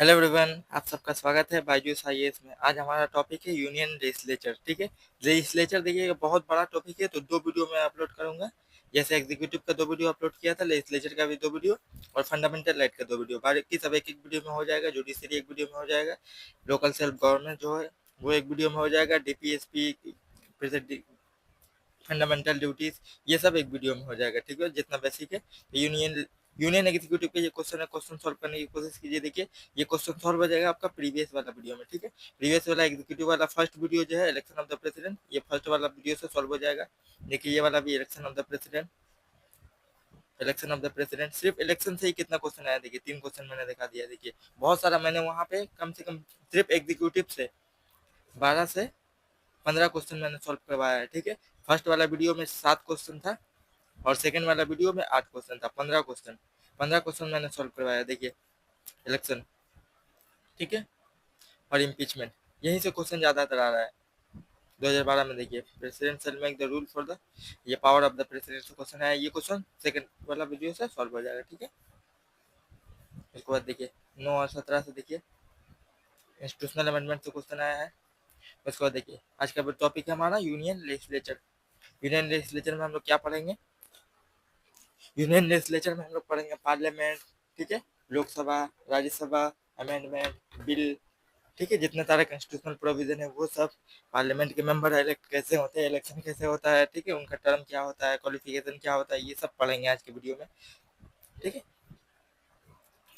Hello everyone, आप सबका स्वागत है बायजूस आईएएस में। आज हमारा टॉपिक है यूनियन लेजिस्लेचर। ठीक है, लेजिस्लेचर देखिए बहुत बड़ा टॉपिक है, तो दो वीडियो मैं अपलोड करूंगा। जैसे एग्जीक्यूटिव का दो वीडियो अपलोड किया था, लेजिस्लेचर का भी दो वीडियो और फंडामेंटल राइट का दो वीडियो। बाकी सब एक एक वीडियो में हो जाएगा। जुडिशरी एक वीडियो में हो जाएगा, लोकल सेल्फ गवर्नमेंट जो है वो एक वीडियो में हो जाएगा, डीपीएसपी, फंडामेंटल ड्यूटीज, ये सब एक वीडियो में हो जाएगा। ठीक है, जितना बेसिक है। यूनियन यूनियन एग्जीक्यूटिव के ये क्वेश्चन है, क्वेश्चन सॉल्व करने की कोशिश कीजिए। देखिए ये क्वेश्चन सॉल्व हो जाएगा आपका प्रीवियस वाला वीडियो में। ठीक है, प्रीवियस वाला एग्जीक्यूटिव वाला फर्स्ट वीडियो जो है इलेक्शन ऑफ द प्रेसिडेंट, ये फर्स्ट वाला वीडियो से सॉल्व हो जाएगा। देखिए ये वाला भी election of the president, election of the president, सिर्फ इलेक्शन से ही कितना क्वेश्चन आया। देखिए 3 क्वेश्चन मैंने दिखा दिया। देखिए बहुत सारा मैंने वहाँ पे कम से कम सिर्फ एग्जीक्यूटिव से 12 से 15 क्वेश्चन मैंने सॉल्व करवाया है। ठीक है, फर्स्ट वाला वीडियो में 7 क्वेश्चन था और सेकंड वाला वीडियो में 8 क्वेश्चन था। 15 क्वेश्चन मैंने सॉल्व करवाया। देखिए इलेक्शन, ठीक है, और इम्पीचमेंट, यहीं से क्वेश्चन ज़्यादातर आ रहा है। 2012 में देखिए president shell make the rule for the, ये पावर ऑफ द प्रेसिडेंट से क्वेश्चन आया। ये क्वेश्चन सेकंड वाला वीडियो से सॉल्व हो जाएगा। ठीक है, उसके बाद देखिए 9 और 17 से देखिए इंस्टीट्यूशनल अमेंडमेंट से क्वेश्चन आया है। उसके बाद देखिए आज का टॉपिक है हमारा यूनियन लेजिस्लेचर। यूनियन लेजिस्लेचर में हम लोग क्या पढ़ेंगे? यूनियन लेजिस्लेचर में हम लोग पढ़ेंगे पार्लियामेंट, ठीक है, लोकसभा, राज्यसभा, अमेंडमेंट, बिल, ठीक है, जितने सारे कॉन्स्टिट्यूशनल प्रोविजन है वो सब, पार्लियामेंट के मेंबर इलेक्ट कैसे होते हैं, इलेक्शन कैसे होता है, ठीक है, उनका टर्म क्या होता है, क्वालिफिकेशन क्या होता है, ये सब पढ़ेंगे आज के वीडियो में। ठीक है,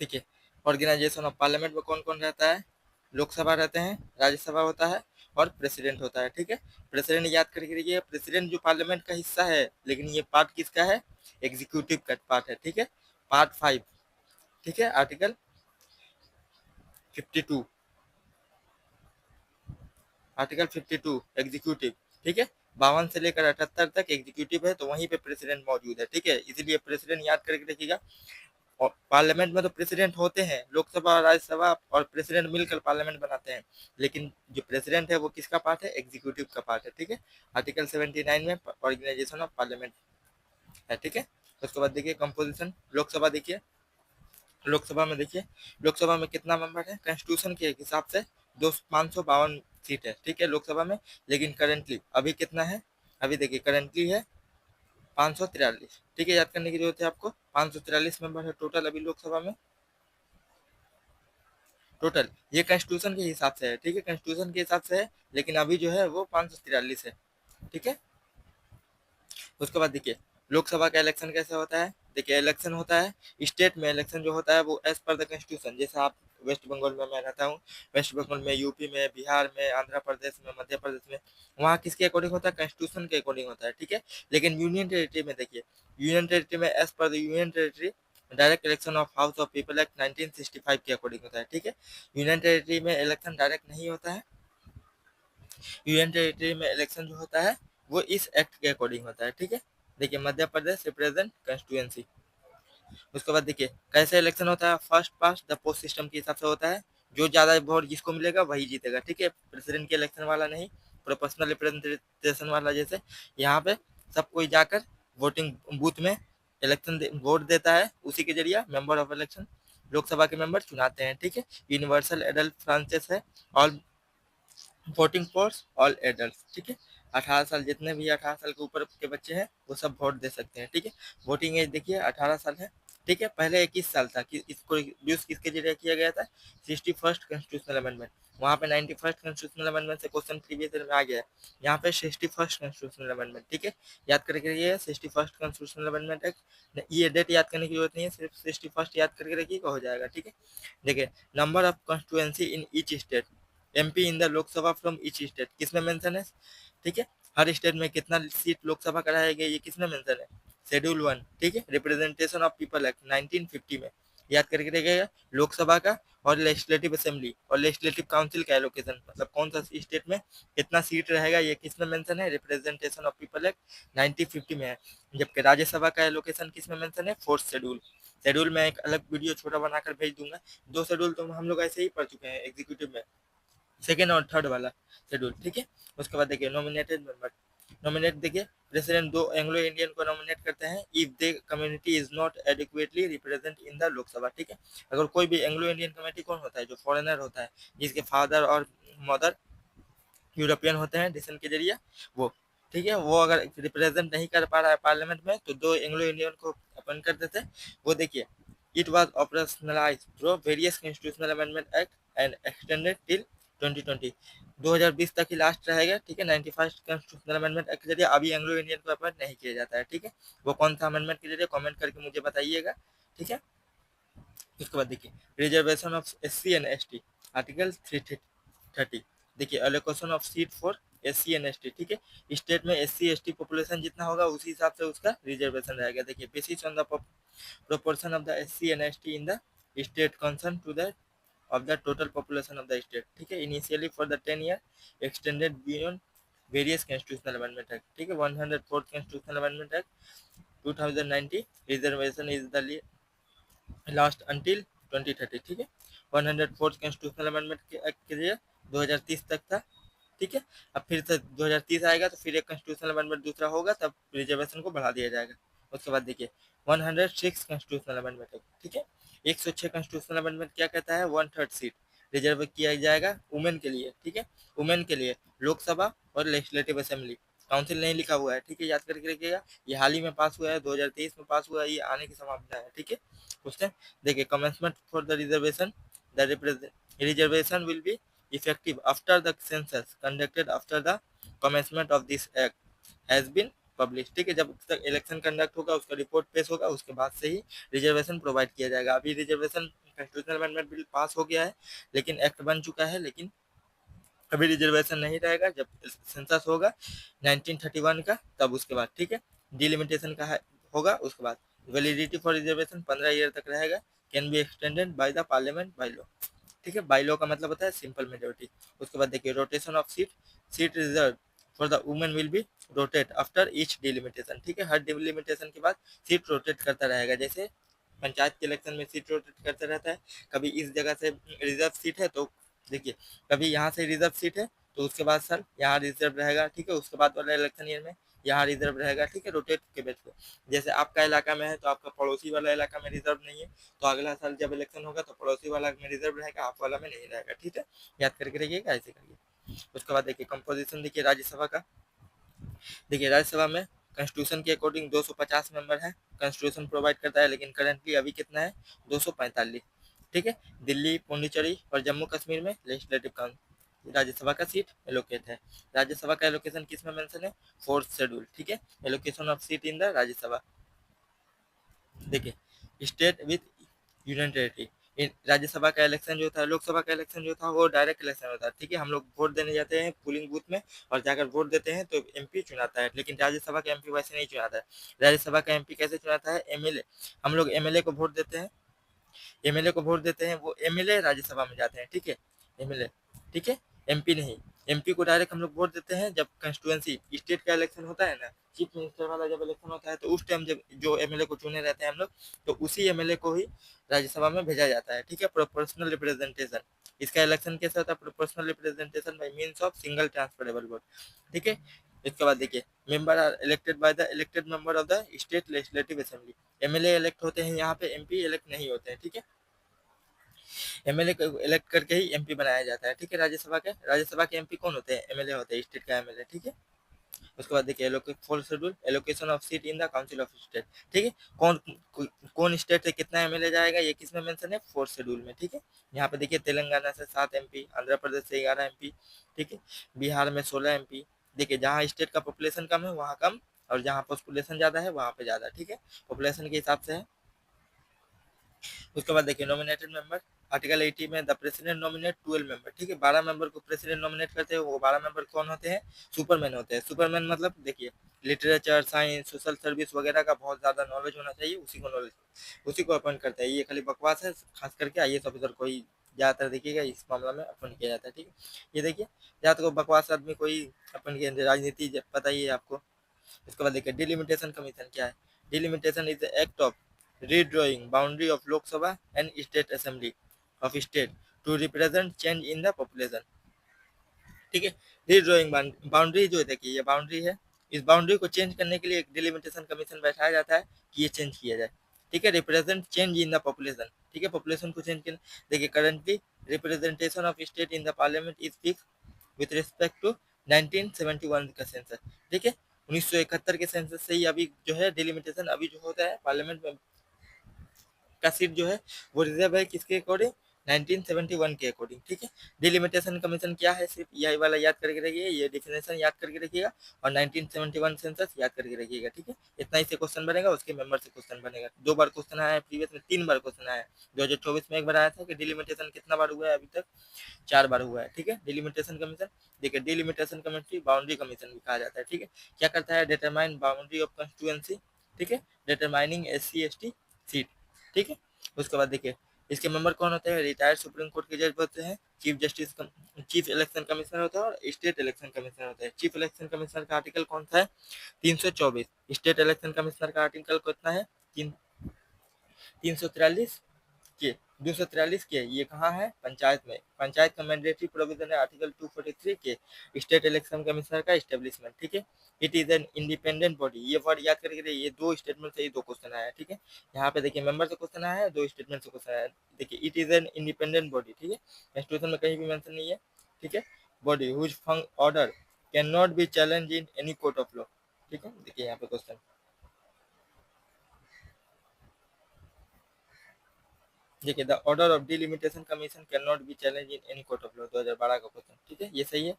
ठीक है। ऑर्गेनाइजेशन ऑफ पार्लियामेंट में कौन कौन रहता है? लोकसभा रहते हैं, राज्यसभा होता है और प्रेसिडेंट होता है। ठीक है, प्रेसिडेंट याद करके रखिए, प्रेसिडेंट जो पार्लियामेंट का हिस्सा है, लेकिन ये पार्ट किसका है? एग्जीक्यूटिव का पार्ट है। ठीक है, पार्ट 5, ठीक है, आर्टिकल 52, आर्टिकल 52 एग्जीक्यूटिव। ठीक है, 52 से लेकर 78 तक एग्जीक्यूटिव है, तो वहीं पे प्रेसिडेंट मौजूद है। ठीक है, इसीलिए प्रेसिडेंट याद करके रखिएगा। और पार्लियामेंट में तो प्रेसिडेंट होते हैं, लोकसभा और राज्यसभा और प्रेसिडेंट मिलकर पार्लियामेंट बनाते हैं, लेकिन जो प्रेसिडेंट है वो किसका पार्ट है? एग्जीक्यूटिव का पार्ट है। ठीक है, आर्टिकल 79 में ऑर्गेनाइजेशन ऑफ पार्लियामेंट है। ठीक है, उसके बाद देखिए कंपोजिशन, लोकसभा देखिए, लोकसभा में देखिए, लोकसभा में कितना मेंबर है? कॉन्स्टिट्यूशन के हिसाब से 552 सीट है। ठीक है, लोकसभा में, लेकिन करेंटली अभी कितना है? अभी देखिए करेंटली है 543। ठीक है, याद करने की जरूरत है आपको, 543 मेंबर है टोटल अभी लोकसभा में, टोटल। ये कॉन्स्टिट्यूशन के हिसाब से है। ठीक है, कॉन्स्टिट्यूशन के हिसाब से है, लेकिन अभी जो है वो 543 है। ठीक है, उसके बाद देखिए लोकसभा का इलेक्शन कैसे होता है। देखिए इलेक्शन होता है, स्टेट में इलेक्शन जो होता है वो एज पर द कॉन्स्टिट्यूशन, जैसे आप वेस्ट बंगाल में मैं रहता हूँ, वेस्ट बंगाल में, यूपी में, बिहार में, आंध्र प्रदेश में, मध्य प्रदेश में, वहाँ किसके अकॉर्डिंग होता है? कॉन्स्टिट्यूशन के अकॉर्डिंग होता है। ठीक है, लेकिन यूनियन टेरिटरी में देखिए, यूनियन टेरिटरी में as per the union territory direct election of house of people act 1965 के अकॉर्डिंग होता है। ठीक है, यूनियन टेरिटरी में इलेक्शन डायरेक्ट नहीं होता है। यूनियन टेरिटरी में इलेक्शन जो होता है वो इस एक्ट के अकॉर्डिंग होता है। ठीक है, देखिए मध्य प्रदेश रिप्रेजेंट कंस्टिट्यूएंसी। उसके बाद देखिए कैसे इलेक्शन होता है, first past the post system के हिसाब से होता है, जो ज्यादा वोट जिसको मिलेगा वही जीतेगा। ठीक है, प्रेसिडेंट के इलेक्शन वाला नहीं, प्रोपोर्शनल रिप्रेजेंटेशन वाला, जैसे यहाँ पे सब कोई जाकर वोटिंग बूथ में इलेक्शन वोट देता है, उसी के जरिए मेंबर ऑफ इलेक्शन, लोकसभा के मेंबर चुनाते हैं। ठीक है, यूनिवर्सल एडल्ट फ्रांचेस है, all voting for all adult. ठीक है, 18 साल, जितने भी 18 साल के ऊपर के बच्चे हैं वो सब वोट दे सकते हैं। ठीक है, वोटिंग एज देखिए 18 साल है। ठीक है, पहले 21 साल था कि इसको यूज किसके जरिए किया गया था? 61st कॉन्स्टिट्यूशनल अमेंडमेंट, वहाँ पे 91st कॉन्स्टिट्यूशनल अमेंडमेंट से क्वेश्चन प्रीवियस ईयर में आ गया है, यहाँ पे 61st कॉन्स्टिट्यूशनल अमेंडमेंट। ठीक है, याद करके रखिए 61st कॉन्स्टिट्यूशनल अमेंडमेंट एक्ट, ये डेट याद करने की जरूरत नहीं है, सिर्फ 61st याद करके रखिएगा हो जाएगा। ठीक है, देखिए number of constituency in each state, MP in the Lok Sabha from each state, किसमें मेंशन है? ठीक है, हर स्टेट में कितना सीट लोकसभा का रहेगा ये किसमें मेंशन है? शेड्यूल 1। ठीक है, रिप्रेजेंटेशन ऑफ पीपल एक्ट 1950 में, याद करके रखिएगा, लोकसभा का और लेजिस्लेटिव असेंबली और लेजिस्लेटिव काउंसिल का एलोकेशन, मतलब कौन सा स्टेट में कितना सीट रहेगा ये किसमें मेंशन है? रिप्रेजेंटेशन ऑफ पीपल एक्ट 1950 में है। जबकि राज्यसभा का एलोकेशन किसमें मेंशन है? Fourth schedule. शेड्यूल में एक अलग वीडियो छोटा बनाकर भेज दूंगा। 2 शेड्यूल तो हम लोग ऐसे ही पढ़ चुके हैं एग्जीक्यूटिव में, सेकेंड और थर्ड वाला शेड्यूल। ठीक है, उसके बाद देखिए नॉमिनेटेड मेंबर, नॉमिनेट देखिए प्रेसिडेंट दो एंग्लो इंडियन को नॉमिनेट करते हैं if the community is not adequately represent in the Lok Sabha, ठीक है। अगर कोई भी एंग्लो इंडियन कम्युनिटी कौन होता है, जो फॉरेनर होता है, जिसके फादर और मदर यूरोपियन होते हैं डिसन के जरिए, वो, ठीक है, वो अगर रिप्रेजेंट नहीं कर पा रहा है पार्लियामेंट में तो दो एंग्लो इंडियन को अपॉइंट कर देते हैं। वो देखिए it was operationalised through various constitutional amendment act and extended till 2020, 2020 तक ही लास्ट रहेगा, ठीक है। 91st कॉन्स्टिट्यूशनल अमेंडमेंट एक्ट के जरिए अभी एंग्लो इंडियन को अपॉइंट नहीं किया जाता है, ठीक है। वो कौन सा अमेंडमेंट के जरिए, कमेंट करके मुझे बताइएगा, ठीक है। उसके बाद देखिए reservation of SC and ST, article 330, देखिए allocation of seat for SC and ST, ठीक है। स्टेट में SC ST पॉपुलेशन जितना होगा उसी हिसाब से उसका रिजर्वेशन रहेगा। देखिए basis on the proportion of the SC and ST in the state concerned to the of the total population of the state, ठीक है। Initially for the 10 year extended beyond various constitutional amendment act, ठीक है। 104th constitutional amendment act 2090 reservation is the last until 2030, ठीक है। 104th constitutional amendment के act के लिए 2030 तक था, ठीक है। अब फिर से 2030 आएगा तो फिर एक कॉन्स्टिट्यूशनल अमेंडमेंट दूसरा होगा, तब रिजर्वेशन को बढ़ा दिया जाएगा। उसके बाद देखिए 106 कॉन्स्टिट्यूशनल अमेंडमेंट है, ठीक है। 106 कॉन्स्टिट्यूशनल अमेंडमेंट क्या कहता है, 1/3 सीट रिजर्व किया जाएगा वुमेन के लिए, ठीक है। वुमेन के लिए लोकसभा और लेजिस्लेटिव असेंबली, काउंसिल नहीं लिखा हुआ है, ठीक है, याद करके रखिएगा। ये हाल ही में पास हुआ है, 2023 में पास हुआ है, ये आने की संभावना है, ठीक है। उसने देखिए commencement for the reservation, the reservation will be effective after the census conducted after the commencement of this act has been published, ठीक है। जब तक इलेक्शन कंडक्ट होगा, उसका रिपोर्ट पेश होगा, उसके बाद से ही रिजर्वेशन प्रोवाइड किया जाएगा। अभी reservation constitutional amendment bill pass हो गया है, लेकिन एक्ट बन चुका है, लेकिन अभी रिजर्वेशन नहीं रहेगा। जब सेंसस होगा 1931 का, तब उसके बाद, ठीक है, डिलिमिटेशन का होगा। उसके बाद वैलिडिटी फॉर रिजर्वेशन 15 ईयर तक रहेगा, can be extended by the parliament by law, ठीक है। बाई लॉ का मतलब होता है सिंपल मेजोरिटी। उसके बाद देखिए rotation of seat, seat reserve for the women will be rotate after each delimitation, ठीक है। हर डिलिमिटेशन के बाद सीट रोटेट करता रहेगा। जैसे पंचायत के इलेक्शन में सीट रोटेट करता रहता है, कभी इस जगह से रिजर्व सीट है तो देखिए कभी यहाँ से रिजर्व सीट है तो उसके बाद सर यहाँ रिजर्व रहेगा, ठीक है। उसके बाद वाला इलेक्शन ईयर में यहाँ रिजर्व रहेगा, ठीक है, रोटेट के बेस पे। जैसे आपका इलाका में है तो आपका पड़ोसी वाला इलाका में रिजर्व नहीं है, तो अगला साल जब इलेक्शन होगा तो पड़ोसी वाला में रिजर्व रहेगा, आप वाला में नहीं रहेगा, ठीक है। याद करके रखिएगा, ऐसे करिए। उसके बाद देखिए कंपोजिशन देखिए राज्यसभा का, देखिए राज्यसभा में कॉन्स्टिट्यूशन के अकॉर्डिंग 250 मेंबर है, कॉन्स्टिट्यूशन प्रोवाइड करता है, लेकिन करंटली अभी कितना है, 245, ठीक है। दिल्ली, पुडुचेरी और जम्मू कश्मीर में लेजिस्लेटिव काउंसिल राज्यसभा का सीट एलोकेट है। राज्यसभा का एलोकेशन किस में मेंशन है, 4th शेड्यूल, ठीक है। Allocation of seat in the Rajya Sabha, देखिए state with union territory, Rajya Sabha का इलेक्शन जो था, लोकसभा का इलेक्शन जो था वो डायरेक्ट इलेक्शन होता है, ठीक है। हम लोग वोट देने जाते हैं पोलिंग बूथ में और जाकर वोट देते हैं तो MP चुनाता है, लेकिन राज्यसभा का MP वैसे नहीं चुनाता है। राज्यसभा का MP कैसे चुनाता है, MLA, हम लोग MLA को वोट देते हैं, MLA को वोट देते हैं, वो MLA राज्यसभा में जाते हैं, ठीक है, MLA, ठीक है, MP नहीं। MP को डायरेक्ट हम लोग वोट देते हैं जब कंस्टिट्यूएंसी स्टेट का इलेक्शन होता है ना, चीफ मिनिस्टर वाला जब इलेक्शन होता है तो उस टाइम जब जो MLA को चुने रहते हैं हम लोग, तो उसी MLA को ही राज्यसभा में भेजा जाता है, ठीक है। प्रोपोर्शनल रिप्रेजेंटेशन, इसका इलेक्शन कैसा होता है, proportional representation by means of single transferable vote, ठीक है। इसके बाद देखिए member are elected by the elected member of the state legislative assembly, MLA elect होते हैं यहाँ पे, MP इलेक्ट नहीं होते हैं, ठीक है। MLA को इलेक्ट करके ही MP बनाया जाता है, ठीक है। राज्यसभा के MP कौन होते हैं, MLA होते हैं, स्टेट का MLA, ठीक है। उसके बाद देखिए fourth schedule allocation of seat in the council of state, ठीक है। कौन कौन स्टेट से कितना MLA जाएगा, ये किस में मेंशन है, फोर्थ शेड्यूल में, ठीक है। यहाँ पे देखिए तेलंगाना से 7 MP, आंध्र प्रदेश से 11 MP, ठीक है, बिहार में 16 MP। देखिए जहाँ स्टेट का पॉपुलेशन कम है वहाँ कम, और जहाँ पॉपुलेशन ज्यादा है वहाँ पे ज्यादा, ठीक है, पॉपुलेशन के हिसाब से है। उसके बाद देखिए नॉमिनेटेड मेंबर, आर्टिकल 80 में द प्रेसिडेंट नॉमिनेट 12 मेंबर, ठीक है। 12 मेंबर को प्रेसिडेंट नॉमिनेट करते हैं, वो 12 मेंबर कौन होते हैं, सुपरमैन होते हैं। सुपरमैन मतलब देखिए लिटरेचर, साइंस, सोशल सर्विस वगैरह का बहुत ज्यादा नॉलेज होना चाहिए, उसी को अपॉइंट करता है। ये खाली बकवास है, खास करके IAS ऑफिसर को ही ज्यादातर देखिएगा इस मामला में अपॉइंट किया जाता है, ठीक है। ये देखिए ज्यादातर बकवास आदमी कोई अपॉइंट किया, राजनीति पता ही है आपको। उसके बाद देखिए डिलिमिटेशन कमीशन क्या है, delimitation is the act of redrawing boundary of Lok Sabha and state assembly of state to represent change in the population, ठीक है। रीड्रॉइंग बाउंड्री जो देखिए ये बाउंड्री है, इस बाउंड्री को चेंज करने के लिए एक डिलिमिटेशन कमीशन बैठाया जाता है कि ये चेंज किया जाए, ठीक है। Represent change in the population, ठीक है, पॉपुलेशन को चेंज करना। देखिए currently representation of state in the parliament is fix with respect to 1971 का सेंसस, ठीक है। 1971 के सेंसस से ही अभी जो है डिलिमिटेशन अभी जो होता है पार्लियामेंट में का सीट जो है वो रिजर्व है किसके अकॉर्डिंग, 1971 के अकॉर्डिंग, ठीक है। डिलिमिटेशन कमीशन क्या है, सिर्फ यही वाला याद करके रखिएगा, ये डिफिनेशन याद करके रखिएगा और 1971 सेंसस याद करके रखिएगा, ठीक है। इतना ही से क्वेश्चन बनेगा, उसके मेंबर से क्वेश्चन बनेगा। 2 बार क्वेश्चन आया है प्रीवियस में, 3 बार क्वेश्चन आया है। 2024 में एक बार आया था कि डिलिमिटेशन कितना बार हुआ है, अभी तक 4 बार हुआ है, ठीक है। डिलिमिटेशन कमीशन, देखिए डिलिमिटेशन कमेटी बाउंड्री कमीशन भी कहा जाता है, ठीक है। क्या करता है, डिटरमाइन बाउंड्री ऑफ कंस्टिट्यूएंसी, ठीक है, डिटरमाइनिंग SC ST सीट, ठीक है। उसके बाद देखिए इसके मेंबर कौन होते हैं, रिटायर्ड सुप्रीम कोर्ट के जज होते हैं, chief justice chief election commissioner होता है और स्टेट इलेक्शन कमिश्नर होता है। चीफ इलेक्शन कमिश्नर का आर्टिकल कौन सा है, 324। स्टेट इलेक्शन कमिश्नर का आर्टिकल कितना है, 343 के 243 के। ये कहाँ है, पंचायत में। पंचायत का मैंडेटरी प्रोविजन है आर्टिकल 243 के। स्टेट इलेक्शन कमिश्नर का एस्टेब्लिशमेंट, ठीक है। It is an independent body, ये वर्ड याद करके, ये 2 स्टेटमेंट से ही 2 क्वेश्चन आया है, ठीक है। यहाँ पे देखिए मेंबर से क्वेश्चन आया है, 2 स्टेटमेंट से क्वेश्चन आया है। देखिए it is an independent body, ठीक है, कॉन्स्टिट्यूशन में कहीं भी मेंशन नहीं है, ठीक है। Body whose order can not be challenge in any court of law, ठीक है। देखिए यहाँ पे क्वेश्चन, देखिए the order of delimitation commission can not be challenge in any court of law, 2012 का क्वेश्चन, ठीक है, ये सही है।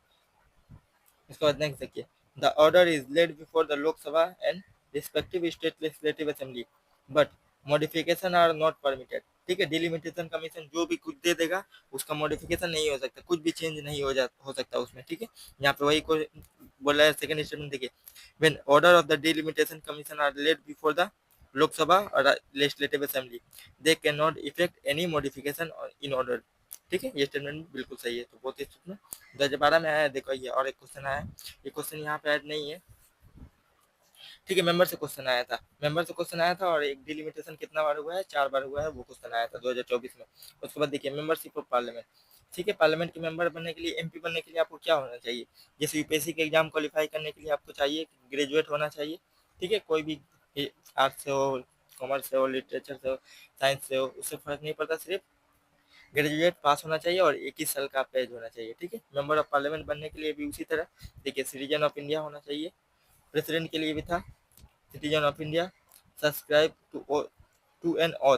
इसके बाद नेक्स्ट देखिए, the order is laid before the Lok Sabha and respective state legislative assembly but modification are not permitted, ठीक है। डिलिमिटेशन कमीशन जो भी कुछ दे देगा उसका मॉडिफिकेशन नहीं हो सकता, कुछ भी चेंज नहीं हो सकता उसमें, ठीक है। यहाँ पे वही को बोला है सेकंड स्टेटमेंट, देखिए when order of the delimitation commission are laid before the Lok Sabha और legislative assembly they can not effect any modification in order, ठीक है। ये स्टेटमेंट बिल्कुल सही है। तो बहुत स्टेटमेंट 2012 में आया है। देखो ये और एक क्वेश्चन आया है, ये क्वेश्चन यहाँ पे ऐड नहीं है, ठीक है। मेंबर से क्वेश्चन आया था, मेंबर से क्वेश्चन आया था और एक डिलिमिटेशन कितना बार हुआ है, 4 बार हुआ है, वो क्वेश्चन आया था 2024 में। उसके बाद देखिए मेंबरशिप ऑफ पार्लियामेंट, ठीक है। पार्लियामेंट के मेंबर बनने के लिए, MP बनने के लिए आपको क्या होना चाहिए, जैसे यूपीएससी के एग्जाम क्वालिफाई करने के लिए आपको चाहिए ग्रेजुएट होना चाहिए, ठीक है। कोई भी आर्ट्स से हो, कॉमर्स से हो, लिटरेचर से हो, साइंस से हो, उससे फर्क नहीं पड़ता, सिर्फ ग्रेजुएट पास होना चाहिए और 21 साल का आपका एज होना चाहिए, ठीक है। मेंबर ऑफ पार्लियामेंट बनने के लिए भी उसी तरह देखिए सिटीजन ऑफ इंडिया होना चाहिए, प्रेसिडेंट के लिए भी था citizen of India, subscribe to an oath,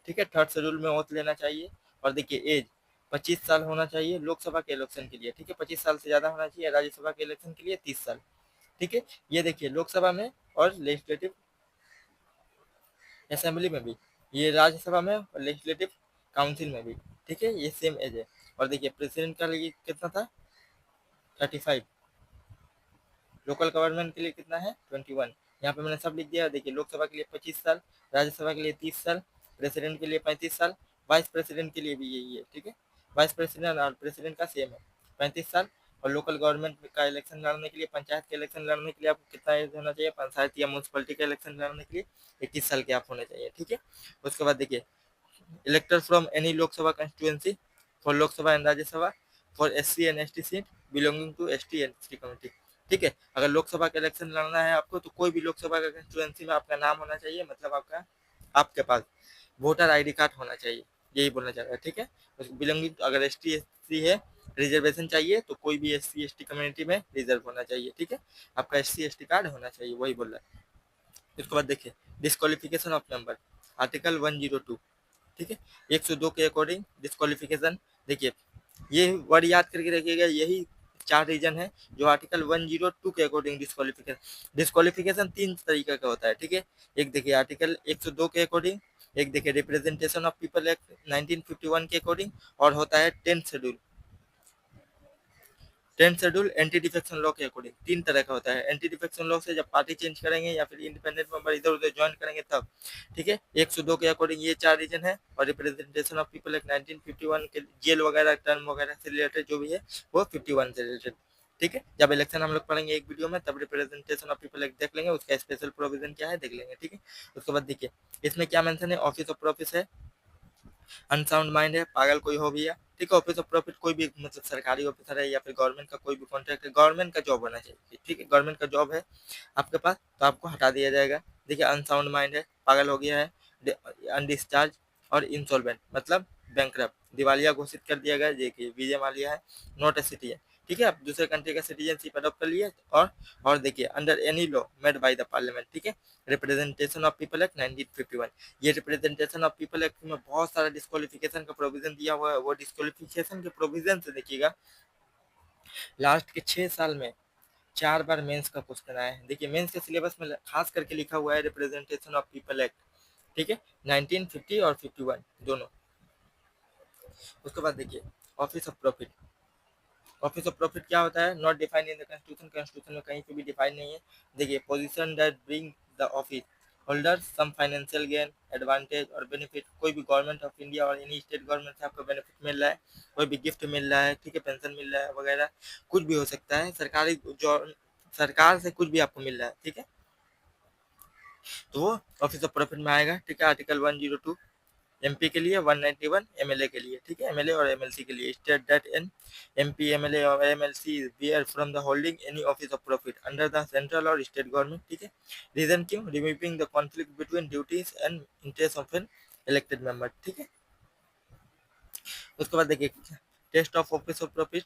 ठीक है, 3rd शेड्यूल में ऑथ लेना चाहिए। और देखिए एज 25 साल होना चाहिए लोकसभा के इलेक्शन के लिए, ठीक है, 25 साल से ज़्यादा होना चाहिए। राज्यसभा के इलेक्शन के लिए 30 साल, ठीक है। ये देखिए लोकसभा में और लेजिस्लेटिव असेंबली में भी, ये राज्यसभा में और लेजिस्लेटिव काउंसिल में भी, ठीक है, ये सेम एज है। और देखिए प्रेसिडेंट का लिए कितना था, 35, लोकल गवर्नमेंट के लिए कितना है, 21। यहाँ पे मैंने सब लिख दिया। देखिए लोकसभा के लिए 25 साल, राज्यसभा के लिए 30 साल, प्रेसिडेंट के लिए 35 साल, वाइस प्रेसिडेंट के लिए भी यही है, ठीक है। वाइस प्रेसिडेंट और प्रेसिडेंट का सेम है, 35 साल। और लोकल गवर्नमेंट का इलेक्शन लड़ने के लिए, पंचायत के इलेक्शन लड़ने के लिए आपको कितना एज होना चाहिए, पंचायत या म्यूनसिपलिटी का इलेक्शन लड़ने के लिए 21 साल के आप होने चाहिए, ठीक है। उसके बाद देखिए elector from any Lok Sabha constituency for Lok Sabha and Rajya Sabha for SC and ST seat belonging to ST and ST community, ठीक है। अगर लोकसभा का इलेक्शन लड़ना है आपको तो कोई भी लोकसभा का कंस्टिट्यूएंसी में आपका नाम होना चाहिए, मतलब आपके पास वोटर ID कार्ड होना चाहिए, यही बोलना चाह रहा है, ठीक है। बिलोंगिंग अगर ST SC है, रिजर्वेशन चाहिए तो कोई भी SC ST कम्युनिटी में रिजर्व होना चाहिए, ठीक है, आपका SC ST कार्ड होना चाहिए, वही बोल रहा है। उसके बाद देखिए डिस्क्वालिफिकेशन ऑफ मेंबर, आर्टिकल 102, ठीक है, 102 के अकॉर्डिंग डिस्क्वालिफिकेशन। देखिए ये वर्ड याद करके रखिएगा, यही 4 रीजन है जो आर्टिकल 102 के अकॉर्डिंग डिस्क्वालिफिकेशन। डिस्क्वालिफिकेशन 3 तरीके का होता है, ठीक है। एक देखिए आर्टिकल 102 के अकॉर्डिंग, एक देखिए रिप्रेजेंटेशन ऑफ पीपल एक्ट 1951 के अकॉर्डिंग, और होता है 10th schedule anti defection law के अकॉर्डिंग। 3 तरह का होता है। एंटी डिफेक्शन लॉ से जब पार्टी चेंज करेंगे या फिर इंडिपेंडेंट मेंबर इधर उधर ज्वाइन करेंगे तब, ठीक है। 102 के अकॉर्डिंग ये 4 रीजन है। और रिप्रेजेंटेशन ऑफ पीपल एक्ट 1951 के जेल वगैरह टर्म वगैरह से रिलेटेड जो भी है वो 51 से रिलेटेड, ठीक है। जब इलेक्शन हम लोग पढ़ेंगे एक वीडियो में तब रिप्रेजेंटेशन ऑफ पीपल एक्ट देख लेंगे, उसका स्पेशल प्रोविजन क्या है देख लेंगे, ठीक है। उसके बाद देखिए इसमें क्या मेंशन है, ऑफिस ऑफ प्रोफिस है, अनसाउंड माइंड है, पागल कोई हो भैया, ठीक है। ऑफिस ऑफ प्रॉफिट कोई भी मतलब सरकारी ऑफिसर है या फिर गवर्नमेंट का कोई भी कॉन्ट्रैक्ट है, गवर्नमेंट का जॉब होना चाहिए, ठीक है। गवर्नमेंट का जॉब है आपके पास तो आपको हटा दिया जाएगा। देखिए अनसाउंड माइंड है, पागल हो गया है, अनडिस्चार्ज और इंसॉल्वेंट मतलब बैंकरप्ट, दिवालिया घोषित कर दिया गया। देखिए विजय माल्या है नॉट ए सिटीजन, ठीक है। आप दूसरे कंट्री का सिटीजनशिप अडॉप्ट कर लिए और देखिए under any law made by the parliament, ठीक है। रिप्रेजेंटेशन ऑफ पीपल एक्ट 1951, ये रिप्रेजेंटेशन ऑफ पीपल एक्ट में बहुत सारा डिस्क्वालिफिकेशन का प्रोविजन दिया हुआ है। वो डिस्क्वालिफिकेशन के प्रोविजन से देखिएगा लास्ट के 6 साल में 4 बार मेंस का क्वेश्चन आया है। देखिए मेंस के सिलेबस में खास करके लिखा हुआ है रिप्रेजेंटेशन ऑफ पीपल एक्ट, ठीक है, 1950 और 51 दोनों। उसके बाद देखिए office of profit, office of profit क्या होता है, not defined in the constitution, constitution में कहीं पे भी डिफाइन नहीं है। देखिए position that bring the office holder some financial gain advantage और बेनिफिट, कोई भी गवर्नमेंट ऑफ इंडिया और एनी स्टेट गवर्नमेंट से आपको बेनिफिट मिल रहा है, कोई भी गिफ्ट मिल रहा है, ठीक है, पेंशन मिल रहा है वगैरह, कुछ भी हो सकता है, सरकारी जो सरकार से कुछ भी आपको मिल रहा है, ठीक है, तो वो ऑफिस ऑफ प्रॉफिट में आएगा, ठीक है। आर्टिकल 102 एमपी के लिए, 191 एमएलए के लिए, ठीक है, एमएलए और एमएलसी के लिए, state that an MP MLA और MLC bear from the holding any office of profit under the central और स्टेट गवर्नमेंट, ठीक है। रीजन क्यों, removing the conflict between duties and interest of an elected member, ठीक है। उसके बाद देखिए test of office of profit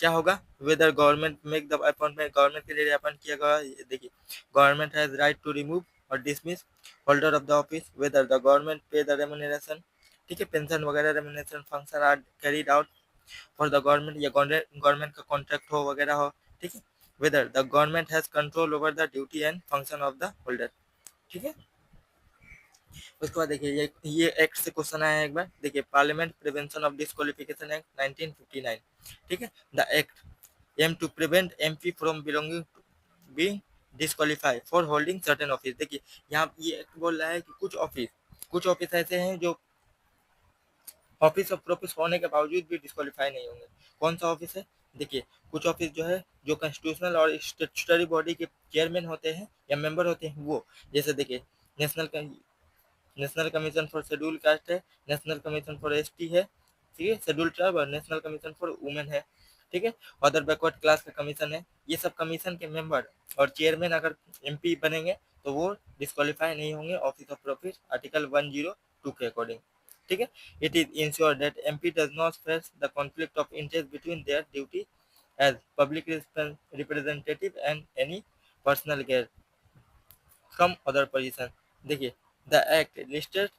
क्या होगा, whether government make the appointment, government के लिए अपॉइंट किया गया, देखिए government has right to remove और dismiss holder of the office, whether the government pay the remuneration, ठीक है, पेंशन वगैरह remuneration function are carried out for the government, या गवर्नमेंट का कॉन्ट्रैक्ट हो वगैरह हो, ठीक है, whether the government has control over the duty and function of the holder, ठीक है। उसके बाद देखिए ये एक्ट से क्वेश्चन आया है एक बार, देखिए parliament prevention of disqualification act 1959, ठीक है। The act aim to prevent MP from belonging to being disqualify for holding certain office, देखिए यहाँ ये एक्ट बोल रहा है कि कुछ ऑफिस ऐसे हैं जो ऑफिस ऑफ प्रॉफिस होने के बावजूद भी डिस्क्वालीफाई नहीं होंगे। कौन सा ऑफिस है, देखिए कुछ ऑफिस जो है जो कॉन्स्टिट्यूशनल और स्टेट्यूटरी बॉडी के चेयरमैन होते हैं या मेंबर होते हैं वो, जैसे देखिए national national commission for schedule caste है, नेशनल कमीशन फॉर एसटी है, ठीक है, शेड्यूल ट्राइब और नेशनल कमीशन फॉर वुमेन है, ठीक है, अदर बैकवर्ड क्लास का कमीशन है। ये सब कमीशन के मेंबर और चेयरमैन अगर एमपी बनेंगे तो वो डिस्क्वालीफाई नहीं होंगे ऑफिस ऑफ प्रॉफिट आर्टिकल 102 के अकॉर्डिंग, ठीक है। It is ensure that MP does not face the conflict of interest between their duty as public representative and any personal gain from other position, देखिए the act listed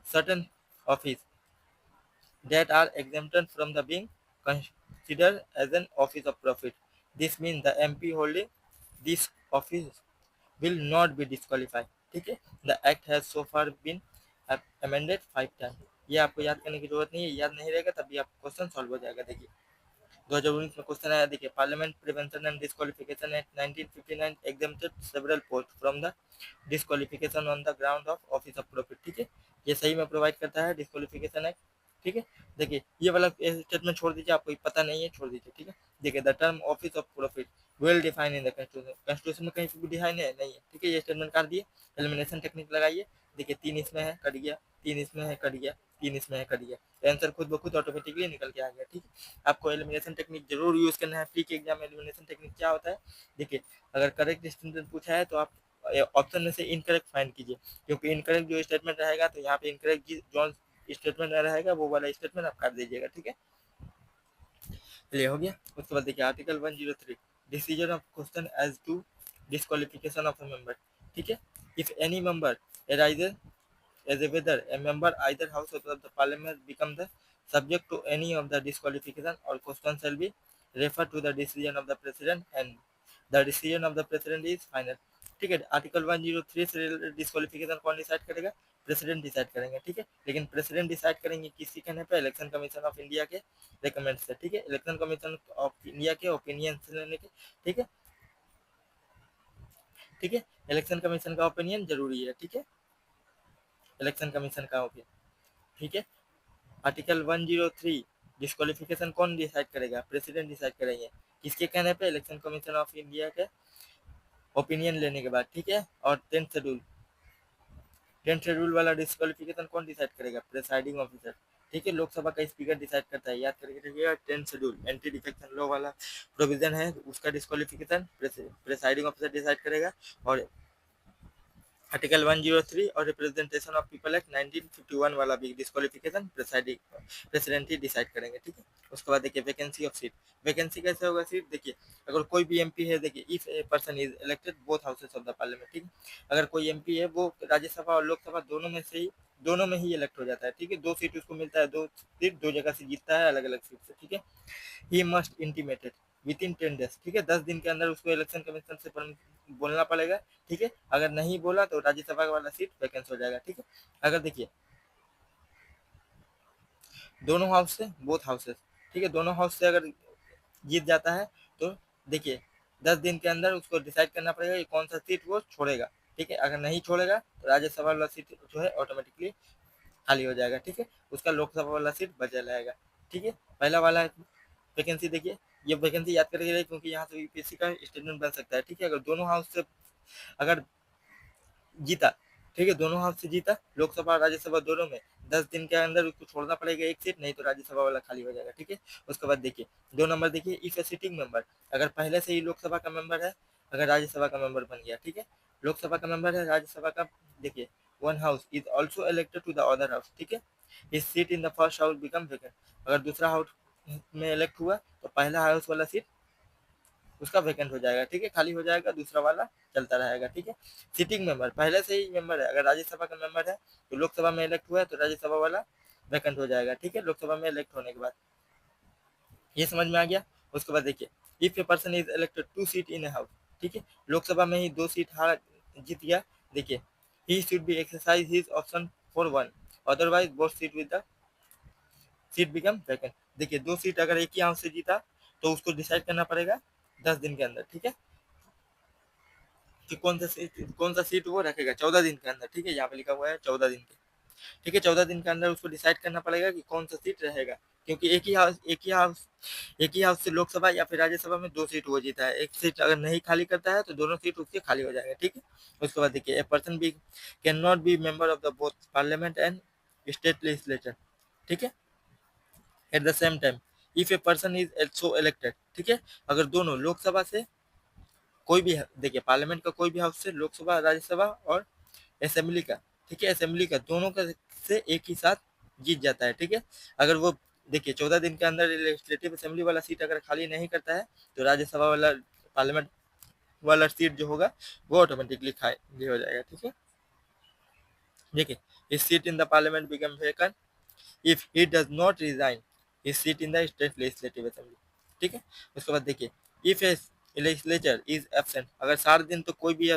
certain office that are exempted from the being considered as an office of profit. This means the MP holding this office will not be disqualified, ठीक है। The act has so far been amended 5 times, ये आपको याद करने की जरूरत नहीं है, याद नहीं रहेगा तभी आपका क्वेश्चन सॉल्व हो जाएगा। देखिए 2019 में क्वेश्चन आया, देखिए parliament prevention and disqualification act 1959 exempted several post from the disqualification on the ground of office of profit, ठीक है, ये सही में प्रोवाइड करता है डिस्क्वालिफिकेशन एक्ट, ठीक है। देखिए ये वाला स्टेटमेंट छोड़ दीजिए, आपको पता नहीं है छोड़ दीजिए, ठीक है। देखिए the term office of profit well define in the constitution, constitution में कहीं पे भी डिफाइन है नहीं है, ठीक है। ये स्टेटमेंट काट दिए, एलिमिनेशन टेक्निक लगाइए, देखिए 3 इसमें है कट गया, 3 इसमें है कट गया, 3 इसमें है कट गया, आंसर खुद ब खुद ऑटोमेटिकली निकल के आ गया, ठीक है। आपको एलिमिनेशन टेक्निक जरूर यूज करना है, प्री के एग्जाम में एलिमिनेशन टेक्निक क्या होता है, देखिए अगर करेक्ट स्टेटमेंट पूछा है तो आप ऑप्शन में से इनकरेक्ट फाइंड कीजिए, क्योंकि इनकरेक्ट जो स्टेटमेंट रहेगा तो यहाँ पे इनकरेक्ट जो स्टेटमेंट रहेगा वो वाला स्टेटमेंट आप काट दीजिएगा, ठीक है। चलिए हो गया। उसके बाद देखिए article 103 decision of question as to disqualification of a member, ठीक है। If any member arises as a whether a member either house of the parliament become the subject to any of the disqualification or question shall be referred to the decision of the president and the decision of the president is final, ठीक है। Article 103 से disqualification कौन decide करेगा, president decide करेंगे, ठीक है। लेकिन president decide करेंगे किसके कहने पे, इलेक्शन कमीशन ऑफ इंडिया के रिकमेंड से, ठीक है, इलेक्शन कमीशन ऑफ इंडिया के ओपिनियन से लेने के, ठीक है, ठीक है। इलेक्शन कमीशन का ओपिनियन जरूरी है, ठीक है, इलेक्शन कमीशन का ओपिनियन, ठीक है। आर्टिकल 103 डिस्क्वालिफिकेशन कौन डिसाइड करेगा, प्रेसिडेंट डिसाइड करेंगे, किसके कहने पे, इलेक्शन कमीशन ऑफ इंडिया के ओपिनियन लेने के बाद, ठीक है। और 10th शेड्यूल वाला डिस्क्वालिफिकेशन कौन डिसाइड करेगा, प्रेसाइडिंग ऑफिसर, ठीक है। लोकसभा का स्पीकर डिसाइड करता है, याद करके रखिएगा। 10 शेड्यूल एंटी डिफेक्शन लॉ वाला प्रोविजन है, उसका डिस्क्वालिफिकेशन प्रेसाइडिंग ऑफिसर डिसाइड करेगा। और आर्टिकल 103 और रिप्रेजेंटेशन ऑफ पीपल एक्ट 1951 वाला भी डिस्क्वालिफिकेशन प्रेसिडेंट ही डिसाइड करेंगे, ठीक है। उसके बाद देखिए वैकेंसी ऑफ सीट। वैकेंसी कैसे होगा सीट, देखिए अगर कोई भी एमपी है, देखिए if a person is elected both houses of the parliament, ठीक है। अगर कोई एमपी है वो राज्यसभा और लोकसभा दोनों में ही इलेक्ट हो जाता है, ठीक है। 2 सीट उसको मिलता है, 2 सीट 2 जगह से जीतता है, अलग अलग सीट से, ठीक है। He must intimated with in 10 days, ठीक है। 10 दिन के अंदर उसको इलेक्शन कमीशन से बोलना पड़ेगा, ठीक है। अगर नहीं बोला तो राज्यसभा वाला सीट वैकेंट हो जाएगा, ठीक है। अगर देखिए दोनों हाउस से बोथ हाउसेस, ठीक है, दोनों हाउस से अगर जीत जाता है तो देखिए 10 दिन के अंदर उसको डिसाइड करना पड़ेगा कि कौन सा सीट वो छोड़ेगा, ठीक है। अगर नहीं छोड़ेगा तो राज्यसभा वाला सीट जो है ऑटोमेटिकली खाली हो जाएगा, ठीक है। उसका लोकसभा वाला सीट बचा रहेगा, ठीक है। पहला वाला वैकेंसी देखिए, ये वैकेंसी याद करके रहिए क्योंकि यहाँ से यूपीएससी का स्टेटमेंट बन सकता है, ठीक है। अगर दोनों हाउस से अगर जीता, ठीक है, दोनों हाथ से जीता लोकसभा और राज्यसभा दोनों में, 10 दिन के अंदर उसको छोड़ना पड़ेगा एक सीट, नहीं तो राज्यसभा वाला खाली हो जाएगा, ठीक है। उसके बाद देखिए 2 नंबर देखिए, इफ ए सिटिंग मेंबर, अगर पहले से ही लोकसभा का मेंबर है, अगर राज्यसभा का मेंबर बन गया, ठीक है। लोकसभा का मेंबर है, राज्यसभा का देखिए one house is also elected to the other house, ठीक है। इस seat in the first house become vacant, अगर दूसरा हाउस में इलेक्ट हुआ तो पहला हाउस वाला सीट उसका वैकेंट हो जाएगा, ठीक है, खाली हो जाएगा, दूसरा वाला चलता रहेगा, ठीक है। सिटिंग मेंबर पहले से ही मेंबर है, अगर राज्यसभा का मेंबर है तो लोकसभा में इलेक्ट हुआ है तो राज्यसभा वाला वैकेंट हो जाएगा, ठीक है, लोकसभा में इलेक्ट होने के बाद। ये समझ में आ गया। उसके बाद देखिए if a person is elected 2 seat in a house, ठीक है, लोकसभा में ही 2 सीट हार जीत गया, देखिए he should be exercise his option for one, otherwise both seat with the seat become vacant. देखिए 2 सीट अगर एक ही हाउस से जीता तो उसको डिसाइड करना पड़ेगा 10 दिन के अंदर, ठीक है, कि कौन सा सीट वो रखेगा 14 दिन के अंदर, ठीक है। यहाँ पे लिखा हुआ है 14 दिन के, ठीक है। 14 दिन के अंदर उसको डिसाइड करना पड़ेगा कि कौन सा सीट रहेगा, क्योंकि एक ही हाउस से लोकसभा या फिर राज्यसभा में 2 सीट वो जीता है, एक सीट अगर नहीं खाली करता है तो दोनों सीट उसके खाली हो जाएगा, ठीक है। उसके बाद देखिए a person be can not be member of the both parliament and state legislature, ठीक है, at the same time if a person is so elected, ठीक है। अगर दोनों लोकसभा से कोई भी देखिए पार्लियामेंट का कोई भी हाउस से लोकसभा राज्यसभा और असेंबली का, ठीक है, असेंबली का दोनों का से एक ही साथ जीत जाता है, ठीक है। अगर वो देखिए 14 दिन के अंदर लेजिस्लेटिव असेंबली वाला सीट अगर खाली नहीं करता है तो राज्यसभा वाला पार्लियामेंट वाला सीट जो होगा वो ऑटोमेटिकली खाली हो जाएगा, ठीक है। देखिए इस seat in the parliament become vacant if he does not resign his seat in the state legislative assembly, ठीक है। उसके बाद देखिए if A legislature is absent, अगर 7 दिन तो कोई भी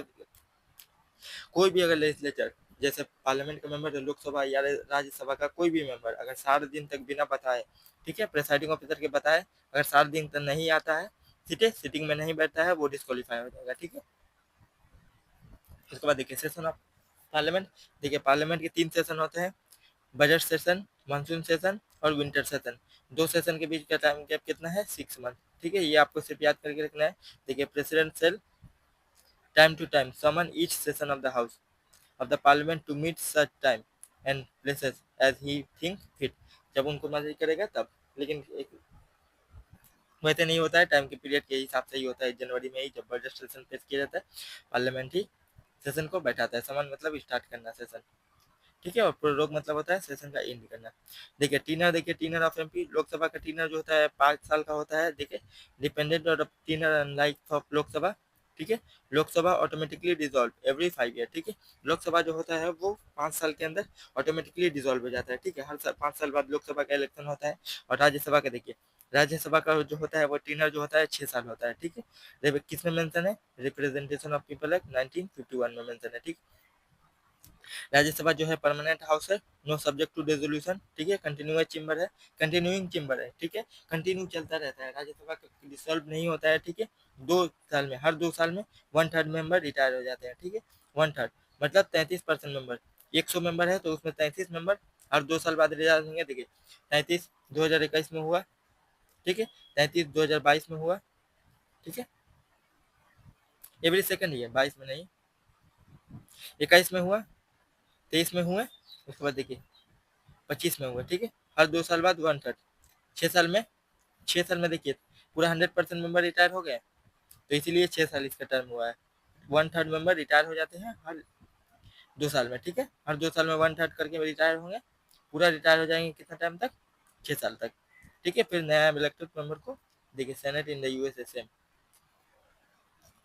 अगर लेजिस्लेचर जैसे पार्लियामेंट का मेंबर है, लोकसभा या राज्यसभा का कोई भी मेंबर अगर 7 दिन तक बिना बताए, ठीक है, प्रेसाइडिंग ऑफिसर के बताए अगर 7 दिन तक नहीं आता है, ठीक है, सिटिंग में नहीं बैठता है, वो डिस्क्वालीफाई हो जाएगा, ठीक है। उसके बाद देखिए सेशन ऑफ पार्लियामेंट, देखिए पार्लियामेंट के 3 सेशन होते हैं, बजट सेशन, मानसून सेशन और विंटर सेशन। 2 सेशन के बीच का टाइम गैप कितना है, 6 मंथ, ठीक है। ये आपको सिर्फ याद करके रखना है। देखिए president shall time to time summon each session of the house of the parliament to meet such time and places as he think fit, जब उनको मर्जी करेगा तब, लेकिन एक वैसे नहीं होता है, टाइम के पीरियड के हिसाब से ही होता है। जनवरी में ही जब बजट सेशन पेश किया जाता है पार्लियामेंट ही सेशन को बैठाता है, समन मतलब स्टार्ट करना सेशन, ठीक है, और प्रोरोग मतलब होता है सेशन का एंड करना। देखिए टीनर ऑफ एमपी, लोकसभा का टीनर जो होता है 5 साल का होता है, देखिए डिपेंडेंट और टीनर अनलाइक ऑफ लोकसभा, ठीक है। Lok Sabha automatically dissolve every 5 year, ठीक है। लोकसभा जो होता है वो 5 साल के अंदर ऑटोमेटिकली डिसॉल्व हो जाता है, ठीक है, हर साल 5 साल बाद लोकसभा का इलेक्शन होता है। और राज्यसभा का देखिए राज्यसभा का जो होता है वो टीनर जो होता है 6 साल होता है, ठीक है। किसमें मेंशन है, रिप्रेजेंटेशन ऑफ पीपल एक्ट 1951 में मेंशन है, ठीक। राज्यसभा जो है परमानेंट हाउस है, नो सब्जेक्ट टू रेजोल्यूशन, ठीक है, कंटिन्यूइंग चेम्बर है, ठीक है, कंटिन्यू चलता रहता है, राज्यसभा का डिसॉल्व नहीं होता है, ठीक है। 2 साल में, हर 2 साल में 1/3 मेंबर रिटायर हो जाते हैं, ठीक है, 1/3 मतलब 33% मेंबर, 100 मेंबर है तो उसमें 33 मेंबर हर 2 साल बाद रिटायर होंगे। देखिए 33 2021 में हुआ, ठीक है, 33 2022 में हुआ, ठीक है, एवरी सेकंड ईयर, 22 में नहीं, 21 में हुआ, 23 में हुए, उसके बाद देखिए 25 में हुआ, ठीक है। हर 2 साल बाद 1/3। 6 साल में, 6 साल में देखिए पूरा 100% मेंबर रिटायर हो गए, तो इसीलिए 6 साल इसका टर्म हुआ है। 1/3 मेंबर रिटायर हो जाते हैं हर 2 साल में, ठीक है, हर 2 साल में 1/3 करके रिटायर होंगे, पूरा रिटायर हो जाएंगे कितना टाइम तक, 6 साल तक, ठीक है। फिर नया इलेक्टेड मेंबर को देखिए senate in the USA same.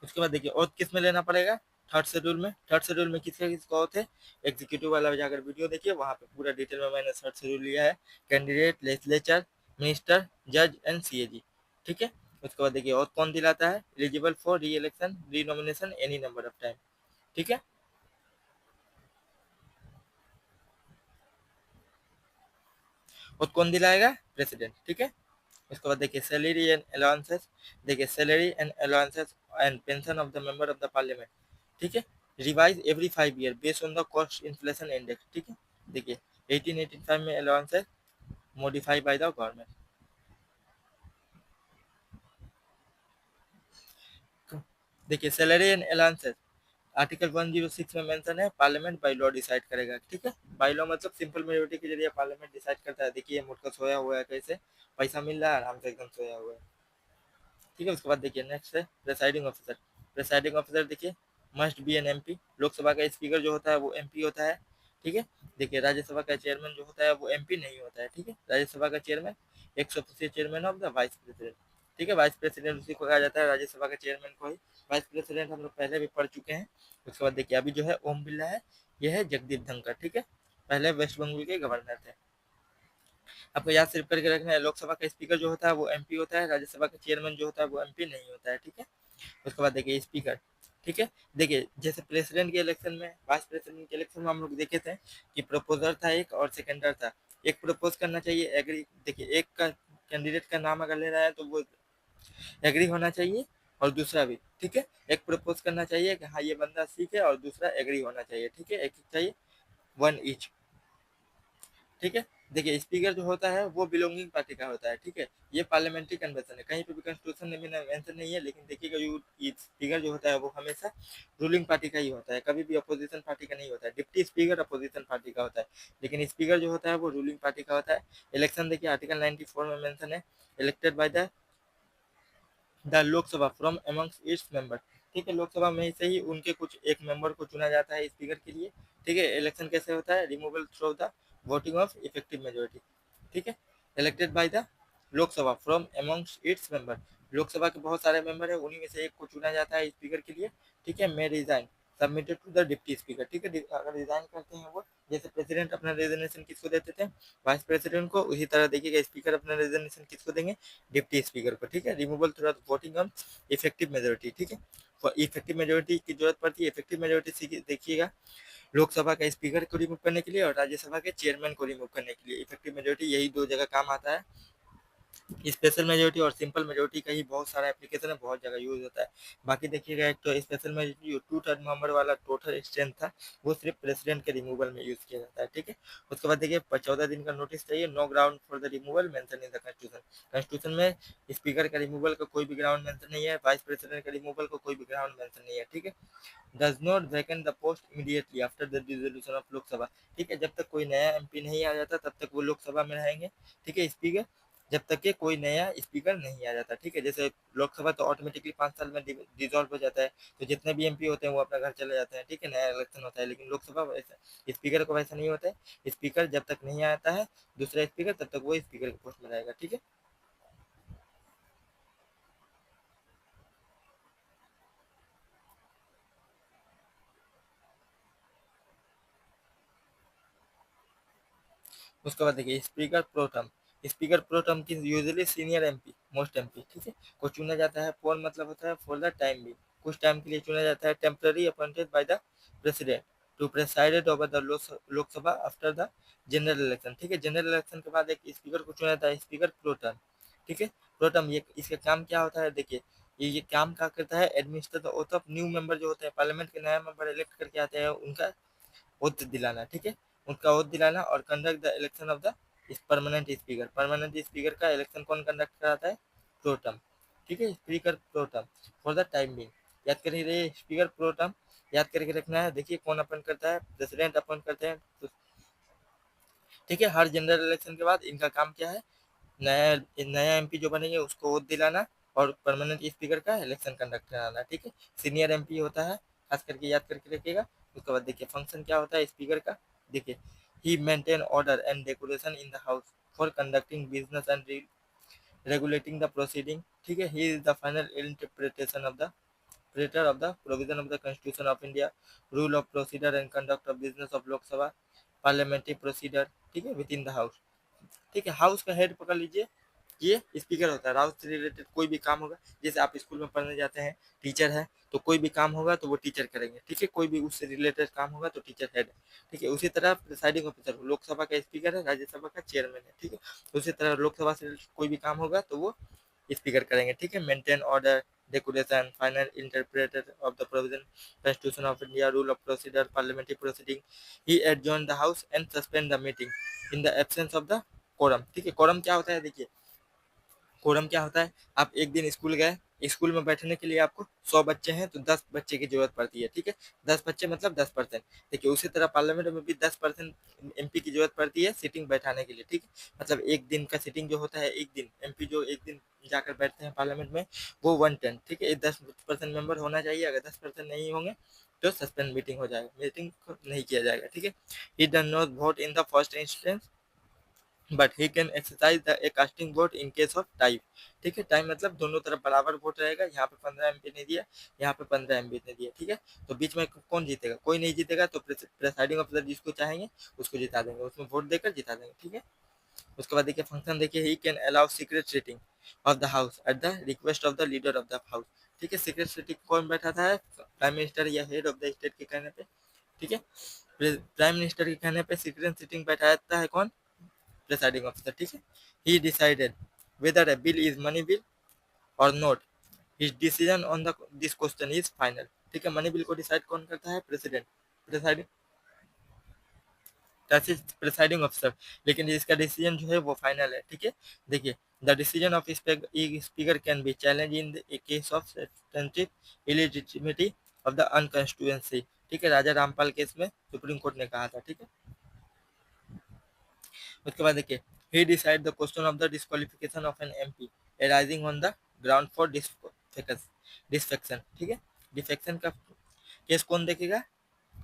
उसके बाद देखिए ओथ किस में लेना पड़ेगा, थर्ड शेड्यूल में। थर्ड शेड्यूल में किसका किसका ओथ है, एग्जीक्यूटिव वाला जाकर वीडियो देखिए, वहाँ पे पूरा डिटेल में मैंने थर्ड शेड्यूल लिया है, कैंडिडेट, लेजिस्लेचर, मिनिस्टर, जज एंड सीएजी, ठीक है। उसके बाद देखिए ओथ कौन दिलाता है, एलिजिबल फॉर री इलेक्शन, री nomination any number of time, ठीक है। ओथ कौन दिलाएगा, प्रेसिडेंट, ठीक है। उसके बाद देखिए सैलरी एंड अलाउंसेस, देखिए salary and allowances and pension of the member of the parliament, ठीक है, revise every 5 year based on the cost inflation index, ठीक है। देखिए 1885 में allowances modify by the government. देखिए सैलरी एंड अलाउंसेस आर्टिकल 106 में mention है, पार्लियामेंट बाय लॉ डिसाइड करेगा, ठीक है। बाय लॉ मतलब सिंपल मेजोरिटी के जरिए पार्लियामेंट डिसाइड करता है। देखिए मुटका सोया हुआ है, कैसे पैसा मिल रहा है, आराम से एकदम सोया हुआ है, ठीक है। उसके बाद देखिए नेक्स्ट है प्रेसाइडिंग ऑफिसर। प्रेसाइडिंग ऑफिसर देखिए must be an MP, Lok Sabha का स्पीकर जो होता है वो एमपी होता है, ठीक है। देखिए राज्यसभा का चेयरमैन जो होता है वो एमपी नहीं होता है, ठीक है। राज्यसभा का chairman 100% chairman of the vice president, ठीक है। वाइस प्रेसिडेंट उसी को कहा जाता है, राज्यसभा के चेयरमैन को ही वाइस प्रेसिडेंट हम लोग पहले भी पढ़ चुके हैं। उसके बाद देखिए अभी जो है ओम बिरला है, यह है जगदीप धनखड़, ठीक है, पहले वेस्ट बंगाल के गवर्नर थे। आपको याद सिर्फ करके रखना है, लोकसभा का स्पीकर जो होता है वो एमपी होता है, राज्यसभा का चेयरमैन जो होता है वो एमपी नहीं होता है, ठीक है। उसके बाद देखिए स्पीकर, ठीक है। देखिए जैसे प्रेसिडेंट के इलेक्शन में, वाइस प्रेसिडेंट के इलेक्शन में हम लोग देखे थे कि प्रपोजर था एक और सेकेंडर था। एक प्रपोज करना चाहिए, एग्री, देखिए एक का कैंडिडेट का नाम अगर ले रहा है तो वो एग्री होना चाहिए, और दूसरा भी, ठीक है। एक प्रपोज करना चाहिए कि हाँ ये बंदा ठीक है, और दूसरा एग्री होना चाहिए, ठीक है, एक एक चाहिए, वन ईच, ठीक है। देखिए स्पीकर जो होता है वो बिलोंगिंग पार्टी का होता है, ठीक है। ये पार्लियामेंट्री कन्वेंशन है, कहीं पे भी कॉन्स्टिट्यूशन में मेंशन नहीं है, लेकिन देखिएगा ये स्पीकर जो होता है वो हमेशा रूलिंग पार्टी का ही होता है, कभी भी अपोजिशन पार्टी का नहीं होता है। डिप्टी स्पीकर अपोजिशन पार्टी का होता है, लेकिन स्पीकर जो होता है वो रूलिंग पार्टी का होता है। इलेक्शन देखिए आर्टिकल 94 में मेंशन है, elected by the Lok Sabha from amongst its member, ठीक है। लोकसभा में से ही उनके कुछ एक मेंबर को चुना जाता है स्पीकर के लिए, ठीक है। इलेक्शन कैसे होता है, removal through the voting of effective majority, ठीक है। Elected by the Lok Sabha from amongst its member, Lok Sabha के बहुत सारे मेंबर है, उन्हीं में से एक को चुना जाता है स्पीकर के लिए, ठीक है। May resign submitted to the deputy speaker, ठीक है। अगर रिजाइन करते हैं वो, जैसे प्रेसिडेंट अपना रेजिग्नेशन किसको देते थे, वाइस प्रेसिडेंट को, उसी तरह देखिएगा स्पीकर अपना रेजिग्नेशन किसको देंगे, डिप्टी स्पीकर को, ठीक है। Removal through voting on effective majority, ठीक है। इफेक्टिव मेजोरिटी की जरूरत पड़ती है, इफेक्टिव मेजोरिटी देखिएगा लोकसभा का स्पीकर को रिमूव करने के लिए और राज्यसभा के चेयरमैन को रिमूव करने के लिए, इफेक्टिव मेजोरिटी यही दो जगह काम आता है। स्पेशल मेजोरिटी और सिंपल मेजोरिटी का ही बहुत सारा एप्लीकेशन है, बहुत जगह यूज होता है। बाकी देखिएगा एक तो स्पेशल मेजोरिटी जो 2/3 मेंबर वाला टोटल स्ट्रेंथ था, वो सिर्फ प्रेसिडेंट के रिमूवल में यूज किया जाता है, ठीक है। उसके बाद देखिए 14 दिन का नोटिस चाहिए, no ground for the removal mention in the constitution. Constitution में स्पीकर का रिमूवल का कोई भी ग्राउंड मेंशन नहीं है, वाइस प्रेसिडेंट का रिमूवल का कोई भी ग्राउंड मेंशन नहीं है, ठीक है। Does not vacant the post immediately after the dissolution of Lok Sabha, ठीक है। जब तक कोई नया एमपी नहीं आ जाता तब तक वो लोकसभा में रहेंगे, ठीक है, स्पीकर, जब तक कि कोई नया स्पीकर नहीं आ जाता, ठीक है। जैसे लोकसभा तो ऑटोमेटिकली 5 साल में डिसॉल्व हो जाता है, तो जितने भी एमपी होते हैं वो अपना घर चले जाते हैं, ठीक है, नया इलेक्शन होता है। लेकिन लोकसभा वैसा, स्पीकर को वैसा नहीं होता है, स्पीकर जब तक नहीं आता है दूसरा स्पीकर, तब तक वो स्पीकर के पोस्ट में रहेगा, ठीक है। उसके बाद देखिए स्पीकर प्रोटम, स्पीकर प्रोटम की usually senior MP, most MP, ठीक है, को चुना जाता है फॉर, मतलब होता है फॉर द टाइम भी, कुछ टाइम के लिए चुना जाता है, temporary appointed by the president to presided over the Lok Sabha after the general election, ठीक है। जनरल इलेक्शन के बाद एक स्पीकर को चुना जाता है, स्पीकर प्रोटम, ठीक है। प्रोटम ये इसका काम क्या होता है, देखिए ये काम क्या करता है, administer the oath of new member जो होते हैं, पार्लियामेंट के नया मेंबर इलेक्ट करके आते हैं, उनका ओथ दिलाना, ठीक है, उनका ओथ दिलाना, और conduct the election of the permanent speaker, permanent speaker का इलेक्शन कौन कंडक्ट कराता है, प्रोटम, ठीक है, speaker pro tem for the time being. याद कर रहे स्पीकर प्रोटम, याद करके रखना है। देखिए कौन अपॉइंट करता है, प्रेसिडेंट अपॉइंट करते हैं, तो ठीक है। हर जनरल इलेक्शन के बाद इनका काम क्या है, नया नया एमपी जो बनेंगे उसको वोट दिलाना और परमानेंट स्पीकर का इलेक्शन कंडक्ट कराना। ठीक है। सीनियर एमपी होता है, खास करके याद करके रखिएगा। उसके बाद देखिए फंक्शन क्या होता है स्पीकर का, देखिए he maintain order and decoration in the house for conducting business and regulating the proceeding। ठीक है। He is the final interpretation of the Creator of the provision of the Constitution of India, rule of procedure and conduct of business of Lok Sabha, parliamentary procedure। ठीक है, with in the house. ठीक है। House का head पकड़ लीजिए, ये speaker होता है। हाउस से रिलेटेड कोई भी काम होगा, जैसे आप स्कूल में पढ़ने जाते हैं, टीचर है तो कोई भी काम होगा तो वो टीचर करेंगे। ठीक है। कोई भी उससे रिलेटेड काम होगा तो टीचर हेड है। ठीक है। उसी तरह प्रिसाइडिंग ऑफिसर लोकसभा का स्पीकर है, राज्यसभा का चेयरमैन है। ठीक है। उसी तरह लोकसभा से कोई भी काम होगा तो वो स्पीकर करेंगे। ठीक है। Maintain order, decoration, final interpreter of the provision constitution of India, rule of procedure, parliamentary proceeding. He adjourn the house and suspend the meeting in the absence of the quorum. ठीक है। Quorum क्या होता है, देखिए quorum क्या होता है, आप एक दिन स्कूल गए, स्कूल में बैठने के लिए आपको 100 बच्चे हैं तो 10 बच्चे की जरूरत पड़ती है। ठीक है। 10 बच्चे मतलब 10%। देखिए उसी तरह पार्लियामेंट में भी 10% एमपी की जरूरत पड़ती है सीटिंग बैठाने के लिए। ठीक है। मतलब एक दिन का सीटिंग जो होता है, एक दिन एमपी जो एक दिन जाकर बैठते हैं पार्लियामेंट में, वो 110। ठीक है। 10% मेंबर होना चाहिए, अगर 10% नहीं होंगे तो सस्पेंड मीटिंग हो जाएगा, मीटिंग नहीं किया जाएगा। ठीक है। He does not vote in the first instance but he can exercise the A casting vote in case of type. ठीक है। टाइम मतलब दोनों तरफ बराबर वोट रहेगा, यहाँ पे 15 एमपी ने दिया, यहाँ पे 15 एमपी ने दिया। ठीक है। तो बीच में कौन जीतेगा, कोई नहीं जीतेगा, तो प्रेसाइडिंग ऑफिसर जिसको चाहेंगे उसको जिता देंगे, उसमें वोट देकर जिता देंगे। ठीक है। उसके बाद देखिए फंक्शन, देखिए he can allow secret sitting of the house at the request of the leader of the house. ठीक है। सीक्रेट सीटिंग कौन बैठाता है, प्राइम मिनिस्टर या हेड ऑफ द स्टेट के कहने पे। ठीक है। प्राइम मिनिस्टर के कहने पे सीक्रेट सीटिंग बैठाता है कौन, प्रिसाइडिंग ऑफिसर। ठीक है। He decided whether a bill is money bill और not, his decision on the this question is final. ठीक है। मनी बिल को डिसाइड कौन करता है, प्रेसिडेंट, प्रिसाइडिंग प्रिसाइडिंग ऑफिसर, लेकिन इसका डिसीजन जो है वो फाइनल है। ठीक है। देखिए the decision of speaker can be challenge in the case of substantive illegitimacy of the unconstituency. ठीक है। राजा रामपाल केस में सुप्रीम कोर्ट ने कहा था। ठीक है। उसके बाद देखिए he decide the question of the disqualification of an MP arising on the ground for defection. ठीक है। डिफेक्शन का केस कौन देखेगा,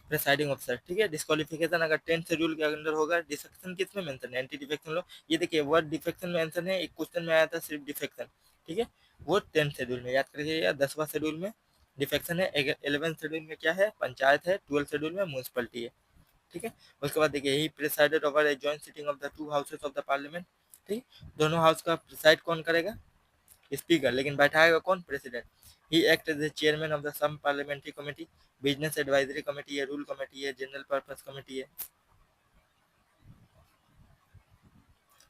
प्रिसाइडिंग ऑफिसर। ठीक है। डिस्क्वालिफिकेशन अगर 10th शेड्यूल के अंदर होगा, डिफेक्शन किस में मेंशन है, एंटी डिफेक्शन लो। ये देखिए वर्ड डिफेक्शन मेंशन है, एक क्वेश्चन में आया था सिर्फ डिफेक्शन। ठीक है। वो 10th शेड्यूल में याद करिए, या 10वां शेड्यूल में डिफेक्शन है, 11th शेड्यूल में क्या है, पंचायत है, 12th शेड्यूल में म्यूनसिपलिटी है। ठीक है। उसके बाद देखिए he presided over a joint sitting of the two houses of the parliament. ठीक। दोनों हाउस का प्रिसाइड कौन करेगा, स्पीकर, लेकिन बैठाएगा कौन, president. He act as the chairman of the some parliamentary committee, business advisory committee है, रूल कमेटी है, जनरल पर्पस कमेटी है।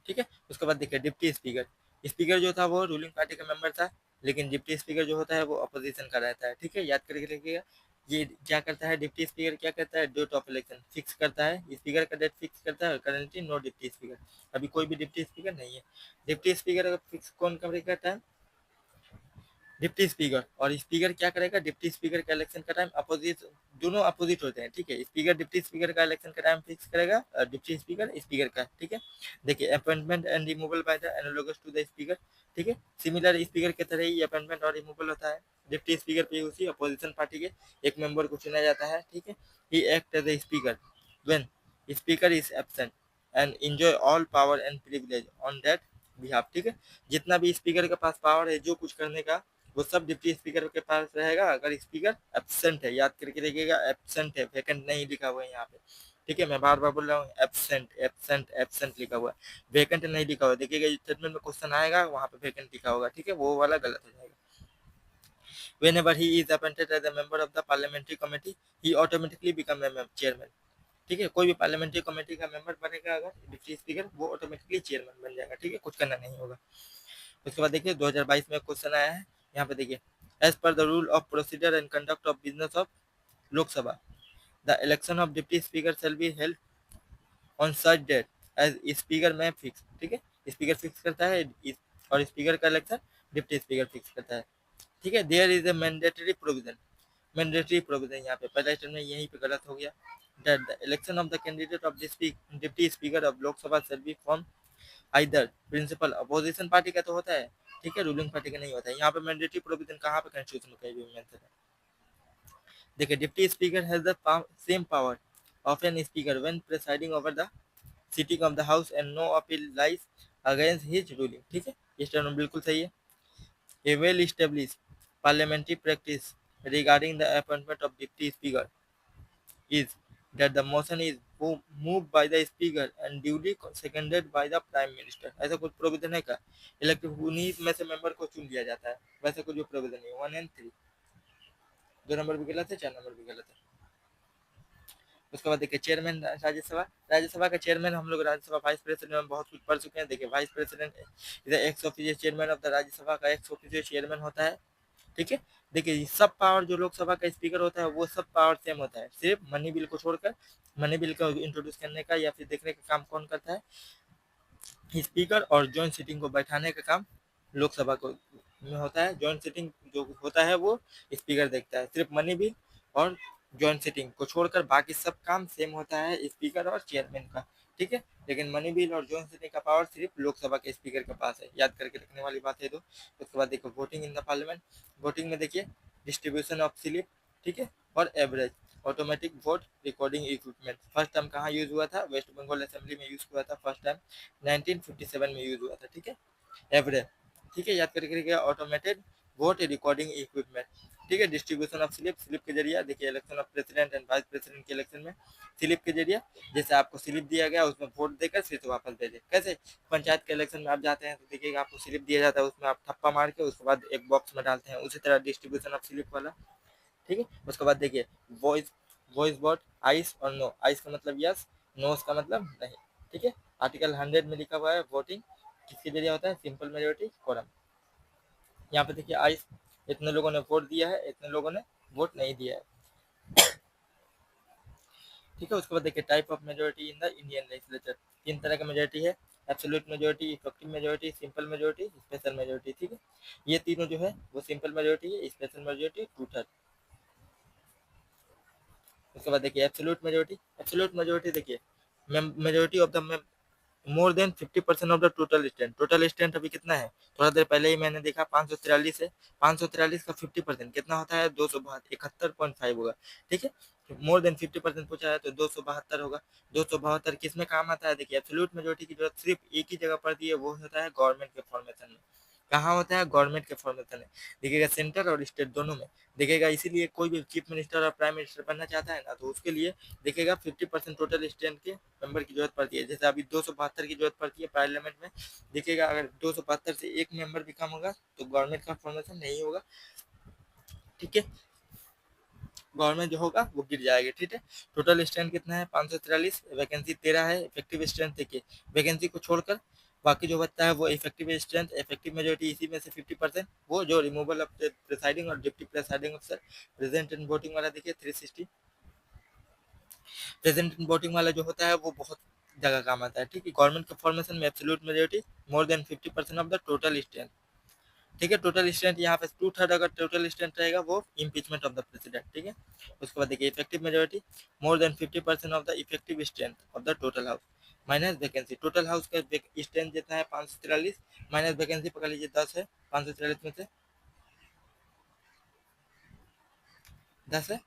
ठीक है। उसके बाद देखिए डिप्टी स्पीकर, स्पीकर जो था वो रूलिंग पार्टी का मेंबर था, लेकिन डिप्टी स्पीकर जो होता है वो अपोजिशन का रहता है। ठीक है। याद करके रखिएगा, ये क्या करता है, डिप्टी स्पीकर क्या करता है, डेट ऑफ इलेक्शन फिक्स करता है, स्पीकर का डेट फिक्स करता है। करंटली नो डिप्टी स्पीकर, अभी कोई भी डिप्टी स्पीकर नहीं है। डिप्टी स्पीकर फिक्स कौन करता है, डिप्टी स्पीकर। और स्पीकर क्या करेगा, डिप्टी स्पीकर का इलेक्शन का टाइम अपोजिट, दोनों अपोजिट होते हैं। ठीक है। स्पीकर डिप्टी स्पीकर का इलेक्शन का टाइम फिक्स करेगा, डिप्टी स्पीकर स्पीकर का। ठीक है। देखिए appointment and removal by the analogous to the speaker. ठीक है। सिमिलर स्पीकर की तरह ही अपॉइंटमेंट और रिमूवल होता है। डिप्टी स्पीकर पे उसी अपोजिशन पार्टी के एक मेंबर को चुना जाता है। ठीक है। He act as a speaker when speaker is absent and enjoy all power and privilege on that behalf. ठीक है। जितना भी स्पीकर के पास पावर है जो कुछ करने का, वो सब डिप्टी स्पीकर के पास रहेगा, अगर स्पीकर एब्सेंट है। याद करके देखिएगा, एब्सेंट है, वैकेंट नहीं लिखा हुआ है यहाँ पे। ठीक है। मैं बार बार बोल रहा हूँ, एब्सेंट एब्सेंट एब्सेंट लिखा हुआ है, वैकेंट नहीं लिखा हुआ है। देखिएगा स्टेटमेंट में क्वेश्चन आएगा, वहाँ पे वैकेंट लिखा होगा। ठीक है। वो वाला गलत हो जाएगा। Whenever he is appointed as a member of the parliamentary committee, he automatically become a chairman। ठीक है। कोई भी पार्लियामेंट्री कमेटी का मेंबर बनेगा अगर डिप्टी स्पीकर, वो ऑटोमेटिकली चेयरमैन बन जाएगा। ठीक है। कुछ करना नहीं होगा। उसके बाद देखिए 2022 में क्वेश्चन आया है, यहाँ पे देखिए as per the rule of procedure and conduct of business of Lok Sabha, the election of deputy speaker shall be held on such date as speaker में फिक्स। ठीक है। स्पीकर फिक्स करता है और स्पीकर का इलेक्शन डिप्टी स्पीकर फिक्स करता है। ठीक है। There is a mandatory provision, mandatory provision, यहाँ पे पहला स्टेटमेंट यहीं पे गलत हो गया। that the election of the candidate of the deputy speaker of Lok Sabha shall be from either principal opposition party का तो होता है, ठीक है, रूलिंग पार्टी का नहीं होता है। यहाँ पे मैंडेटरी प्रोविजन कहाँ पे कॉन्स्टिट्यूशन में कहीं भी मेंशन है। देखिए deputy speaker has the same power of an speaker when presiding over the sitting of the house and no appeal lies against his ruling, ठीक है, ये स्टेटमेंट बिल्कुल सही है। A well established parliamentary practice regarding the appointment of deputy speaker is that the motion is moved by the speaker and duly seconded by the prime minister। ऐसा कुछ provision है क्या? इलेक्टिव उन्हीं में से मेंबर को चुन लिया जाता है, वैसे कुछ भी प्रोविजन नहीं। 1 and 3 दो नंबर भी गलत है, 4 नंबर भी गलत है। उसके बाद देखिए चेयरमैन राज्यसभा, राज्यसभा का चेयरमैन हम लोग राज्यसभा वाइस प्रेसिडेंट में बहुत कुछ पढ़ चुके हैं। देखिए वाइस प्रेसिडेंट इधर x official chairman of the Rajya Sabha का एक्स ऑफिशियल चेयरमैन होता है, ठीक है। देखिए सब पावर जो लोकसभा का स्पीकर होता है वो सब पावर सेम होता है, सिर्फ मनी बिल को छोड़कर। मनी बिल को इंट्रोड्यूस करने का या फिर देखने का काम कौन करता है? स्पीकर। और जॉइंट सीटिंग को बैठाने का काम लोकसभा को में होता है। जॉइंट सीटिंग जो होता है वो स्पीकर देखता है। सिर्फ मनी बिल और जॉइंट सीटिंग को छोड़कर बाकी सब काम सेम होता है स्पीकर और चेयरमैन का, ठीक है। लेकिन मनी बिल और जॉइंट सीटिंग का पावर सिर्फ लोकसभा के स्पीकर के पास है, याद करके रखने वाली बात है। तो उसके बाद देखो voting in the parliament. Voting में देखिए डिस्ट्रीब्यूशन ऑफ स्लिप, ठीक है, और average automatic vote recording equipment. First time कहाँ यूज हुआ था? वेस्ट बंगाल असेंबली में यूज हुआ था फर्स्ट टाइम, 1957 में यूज हुआ था, ठीक है। एवरेज, ठीक है, याद करके रखिएगा। ऑटोमेटेड वोट रिकॉर्डिंग इक्विपमेंट, ठीक है। डिस्ट्रीब्यूशन ऑफ स्लिप, स्लिप के जरिए देखिए election of president and vice president के इलेक्शन में स्लिप के जरिए जैसे आपको स्लिप दिया गया उसमें वोट देकर फिर से वापस दे दे। कैसे? पंचायत के इलेक्शन में आप जाते हैं तो देखिएगा आपको स्लिप दिया जाता है, उसमें आप थप्पा मार के उसके बाद एक बॉक्स में डालते हैं, उसी तरह डिस्ट्रीब्यूशन ऑफ स्लिप वाला, ठीक है। उसके बाद देखिए वॉइस, वॉइस वोट आइस और नो। आइस का मतलब यस, नो का मतलब नहीं, ठीक है। आर्टिकल 100 में लिखा हुआ है वोटिंग किसके जरिए होता है? Simple majority quorum. यहाँ पे देखिए आइस, इतने लोगों ने वोट दिया है, इतने लोगों ने वोट नहीं दिया है, ठीक है। उसके बाद देखिए type of majority in the Indian legislature. 3 तरह का मेजोरिटी है, absolute majority, effective majority, simple majority, special majority, ठीक है। ये तीनों जो है वो सिंपल मेजोरिटी है, स्पेशल मेजोरिटी, टू थर्ड। उसके बाद देखिए एब्सोल्यूट मेजोरिटी। एब्सोल्यूट मेजोरिटी देखिए majority of the more than 50% of the total stand. Total stand अभी कितना है? थोड़ा देर पहले ही मैंने देखा 543 है। 543 का 50% कितना होता है? 271.5 होगा, ठीक है। मोर देन 50% पूछा है तो 272 होगा। 272 किस में काम आता है? देखिए एब्सोल्यूट मेजोरिटी की जरूरत सिर्फ एक ही जगह पड़ती है, वो होता है गवर्नमेंट के फॉर्मेशन में। कहाँ होता है? गवर्नमेंट के फॉर्मेशन में। देखिएगा सेंटर और स्टेट दोनों में देखिएगा, इसीलिए कोई भी चीफ मिनिस्टर और प्राइम मिनिस्टर बनना चाहता है ना तो उसके लिए देखिएगा 50% टोटल स्टैंड के मेंबर की जरूरत पड़ती है। जैसे अभी 272 की जरूरत पड़ती है पार्लियामेंट में। देखिएगा अगर 272 से एक मेंबर भी कम होगा तो गवर्नमेंट का फॉर्मेशन नहीं होगा, ठीक है। गवर्नमेंट जो होगा वो गिर जाएगी, ठीक है। टोटल स्ट्रेंथ कितना है? 543। वैकेंसी 13 है। इफेक्टिव स्ट्रेंथ देखिए वैकेंसी को छोड़कर बाकी जो बचता है वो इफेक्टिव स्ट्रेंथ, इफेक्टिव मेजोरिटी इसी में से 50%। वो जो रिमूवल ऑफ प्रेसाइडिंग और डिप्टी प्रेसाइडिंग अफसर, प्रेजेंट इन वोटिंग वाला देखिए 360। प्रेजेंट इन वोटिंग वाला जो होता है वो बहुत जगह काम आता है, ठीक है। गवर्नमेंट के फॉर्मेशन में absolute majority more than 50% of the total strength, ठीक है। टोटल स्ट्रेंथ यहाँ पे 2/3 अगर टोटल स्ट्रेंथ रहेगा वो इम्पीचमेंट ऑफ द प्रेसिडेंट, ठीक है। उसके बाद देखिए effective majority more than 50% of the effective strength of the total house minus vacancy. Total house का स्ट्रेंथ जितना है 543 माइनस वैकेंसी पकड़ लीजिए 10 है। 543 में से 10 है,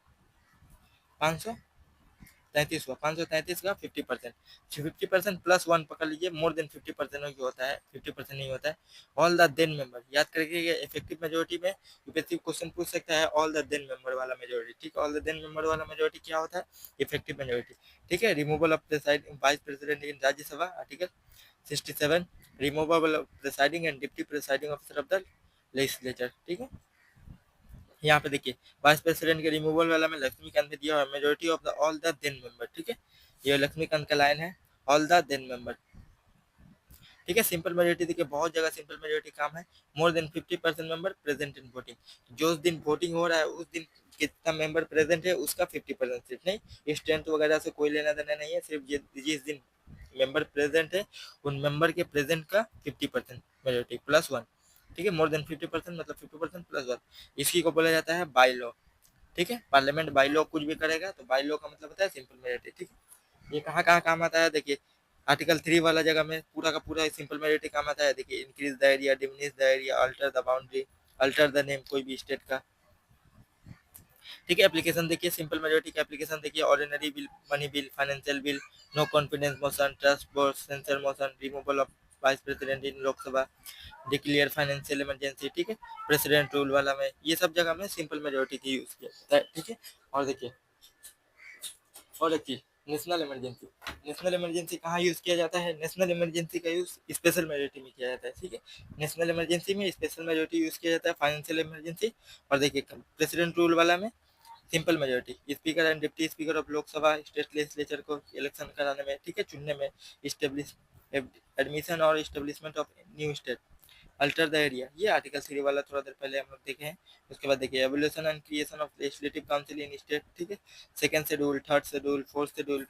533 हुआ। 533 का 50%, 50% प्लस 1 पकड़ लीजिए, मोर देन 50% ही होता है, 50% नहीं होता है। ऑल द देन मेंबर याद करके इफेक्टिव मेजोरिटी में यूपीएससी क्वेश्चन पूछ सकता है ऑल द देन मेंबर वाला मेजोरिटी, ठीक है। ऑल द देन मेंबर वाला मेजोरिटी क्या होता है? इफेक्टिव मेजोरिटी, ठीक है। Removal of presiding vice president in Rajya Sabha article 67। Removal of presiding and deputy presiding officer of the legislature, ठीक है। यहाँ पे देखिए वाइस प्रेसिडेंट के रिमूवल वाला में लक्ष्मीकांत ने दिया हुआ majority of the all the then member, ठीक है। ये लक्ष्मीकांत का लाइन है, ऑल द देन मेंबर, ठीक है। सिंपल मेजोरिटी देखिए बहुत जगह सिंपल मेजोरिटी काम है। मोर than 50% member present in voting. जो उस दिन वोटिंग हो रहा है उस दिन कितना मेंबर प्रेजेंट है उसका 50% सिर्फ, नहीं स्ट्रेंथ वगैरह से कोई लेना देना नहीं है। सिर्फ जिस दिन मेंबर प्रेजेंट है उन मेंबर के प्रेजेंट का 50% मेजोरिटी प्लस 1, ठीक है। मोर देन 50% मतलब 50% प्लस 1, इसी को बोला जाता है बाई लॉ, ठीक है। पार्लियामेंट बाई लॉ कुछ भी करेगा तो बाई लॉ का मतलब होता है सिंपल मेजोरिटी, ठीक है। ये कहाँ कहाँ काम आता है देखिए, आर्टिकल 3 वाला जगह में पूरा का पूरा सिंपल मेजोरिटी काम आता है। देखिए, increase the area, diminish the area, alter the boundary, alter the name कोई भी स्टेट का, ठीक है। एप्लीकेशन देखिए, सिंपल मेजोरिटी का एप्लीकेशन देखिए, ordinary bill, money bill, financial bill, no confidence motion, trust board, censor motion, removal of vice president in Lok Sabha, declare financial emergency, ठीक है। प्रेसिडेंट रूल वाला में ये सब जगह में सिंपल मेजोरिटी की यूज किया जाता है, ठीक है। और देखिए, और एक चीज, नेशनल इमरजेंसी, नेशनल इमरजेंसी कहाँ यूज किया जाता है? नेशनल इमरजेंसी का यूज स्पेशल मेजोरिटी में किया जाता है, ठीक है। नेशनल इमरजेंसी में स्पेशल मेजोरिटी यूज किया जाता है, फाइनेंशियल इमरजेंसी। और देखिए, प्रेसिडेंट रूल वाला में simple majority, speaker and deputy speaker of Lok Sabha, state legislature को इलेक्शन कराने में, ठीक है, चुनने में, स्टेब्लिश एडमिशन और establishment of new state, alter the area, ये आर्टिकल 3 वाला थोड़ा देर पहले हम लोग देखे हैं। उसके बाद देखिए, evolution and creation of legislative council in state, ठीक है। Second schedule, third schedule, fourth schedule,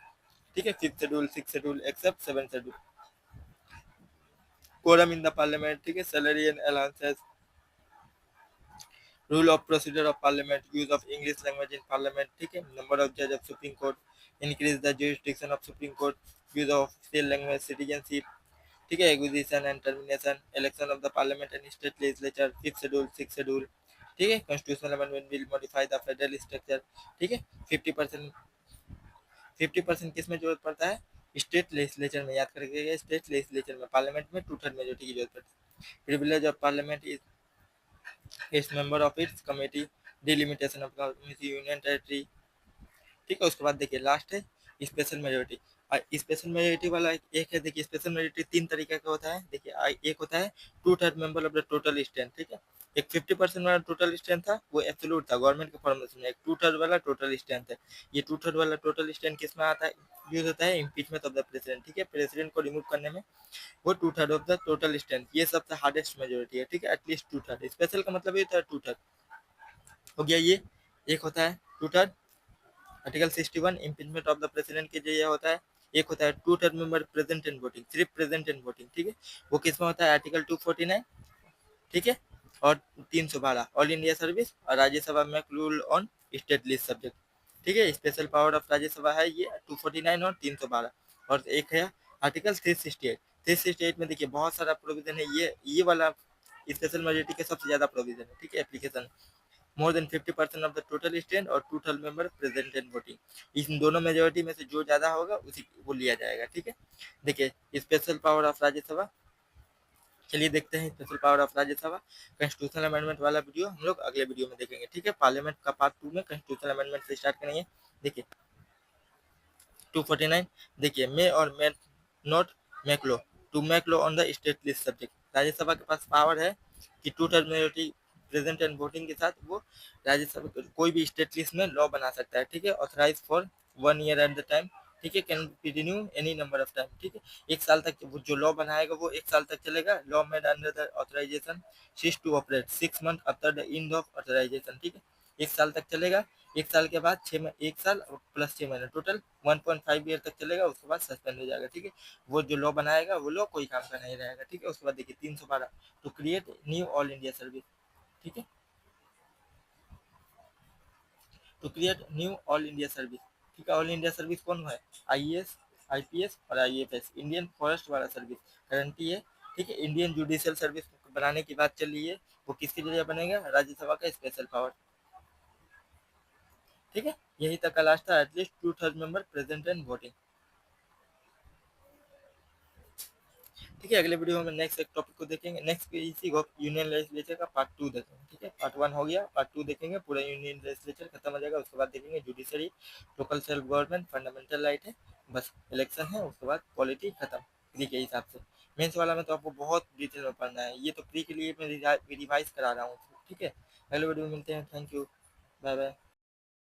ठीक है, fifth schedule, six schedule except seven schedule, quorum in the parliament, ठीक है, salary and allowances, rule of procedure of parliament, use of English language in parliament, ठीक है, number of जज of supreme court, increase the jurisdiction of supreme court, use of official language, citizenship, ठीक है, acquisition and termination, election of the parliament and state legislature, fifth schedule, six schedule, ठीक है, constitutional amendment bill modify the federal structure, ठीक है। 50%, 50% किस में जरूरत पड़ता है? स्टेट लेजिस्लेचर में, याद करके, स्टेट लेजिस्लेचर में, पार्लियामेंट में 2/3 मेजोरिटी की जरूरत पड़ती है। Privilege of parliament is its member of its committee, delimitation of union territory, ठीक है। उसके बाद देखिए, लास्ट है स्पेशल मेजोरिटी। स्पेशल मेजोरिटी वाला एक है, देखिए, स्पेशल मेजोरिटी 3 तरीके का होता है। देखिए, एक होता है 2/3 member of the total strength, ठीक है। एक 50% वाला टोटल स्ट्रेंथ था, वो एब्सोल्यूट था गवर्नमेंट के फॉर्मेशन में। एक 2/3 वाला टोटल स्ट्रेंथ है। ये 2/3 वाला टोटल स्ट्रेंथ किस में आता है, यूज होता है? इम्पीचमेंट ऑफ द प्रेसिडेंट, ठीक है, प्रेसिडेंट को रिमूव करने में। वो 2/3 ऑफ द टोटल स्ट्रेंथ, ये सबसे हार्डेस्ट मेजोरिटी है, ठीक है, एटलीस्ट 2/3। स्पेशल का मतलब ये होता है 2/3 हो गया। ये एक होता है 2/3, article 61 impeachment of the president के लिए होता है। एक होता है 2/3 मेंबर प्रेजेंट एंड वोटिंग, सिर्फ प्रेजेंट एंड वोटिंग, ठीक है। वो किस में होता है? आर्टिकल 249, ठीक है, और 312 ऑल इंडिया सर्विस और राज्यसभा में rule on state list subject, ठीक है। स्पेशल पावर ऑफ राज्यसभा है ये 249 और 312। और एक है आर्टिकल 368, 368 में देखिए बहुत सारा प्रोविजन है। ये वाला स्पेशल मेजोरिटी के सबसे ज्यादा प्रोविजन है, ठीक है। Application more than 50% of the total stand और total member present and voting, इन दोनों मेजोरिटी में से जो ज्यादा होगा उसी वो लिया जाएगा, ठीक है। देखिए, स्पेशल पावर ऑफ राज्यसभा, चलिए देखते हैं special power of Rajya Sabha. Constitutional amendment वाला वीडियो हम लोग अगले वीडियो में देखेंगे, ठीक है। पार्लियामेंट का पार्ट 2 में कॉन्स्टिट्यूशनल अमेंडमेंट से स्टार्ट करेंगे। देखिए, 249, देखिए, मे और may not make law, to make law on the state list subject. Rajya Sabha के पास पावर है कि 2/3 मेजोरिटी प्रेजेंट एंड वोटिंग के साथ वो राज्यसभा कोई भी स्टेट लिस्ट में लॉ बना सकता है, ठीक है। Authorise for 1 year at the time, ठीक है, can be renew any number of time, ठीक है। 1 साल तक वो जो लॉ बनाएगा वो 1 साल तक चलेगा। Law made under the authorisation cease to operate 6 month after the end of authorisation, ठीक है। 1 साल तक चलेगा। 1 साल के बाद 1 साल प्लस 6 महीने, टोटल 1.5 ईयर तक चलेगा। उसके बाद सस्पेंड हो जाएगा, ठीक है। वो जो लॉ बनाएगा वो लॉ कोई काम का नहीं रहेगा, ठीक है। उसके बाद देखिए 312, to create new all India service, ठीक है, to create new all India service, ठीक है। ऑल इंडिया सर्विस कौन है? आईएएस, आईपीएस और आईएफएस, इंडियन फॉरेस्ट वाला सर्विस गारंटी है, ठीक है। इंडियन जुडिशियल सर्विस बनाने की बात चल रही है, वो किसके जरिए बनेगा? राज्यसभा का स्पेशल पावर, ठीक है। यही तक का लास्ट था, at least 2/3 member present and voting, ठीक है। अगले वीडियो में नेक्स्ट एक टॉपिक को देखेंगे। नेक्स्ट इसी को यूनियन लेजिस्लेचर का पार्ट 2 देखेंगे, ठीक है। पार्ट 1 हो गया, पार्ट 2 देखेंगे, पूरा यूनियन लेजिस्लेचर खत्म हो जाएगा। उसके बाद देखेंगे judiciary, local self government, fundamental right है, बस इलेक्शन है, उसके बाद पॉलिटी खत्म, प्री के हिसाब से। मेंस वाला में तो आपको बहुत डिटेल में पढ़ना है, ये तो प्री के लिए मैं रिवाइज करा रहा हूँ, ठीक है। अगले वीडियो में मिलते हैं, थैंक यू, बाय बाय।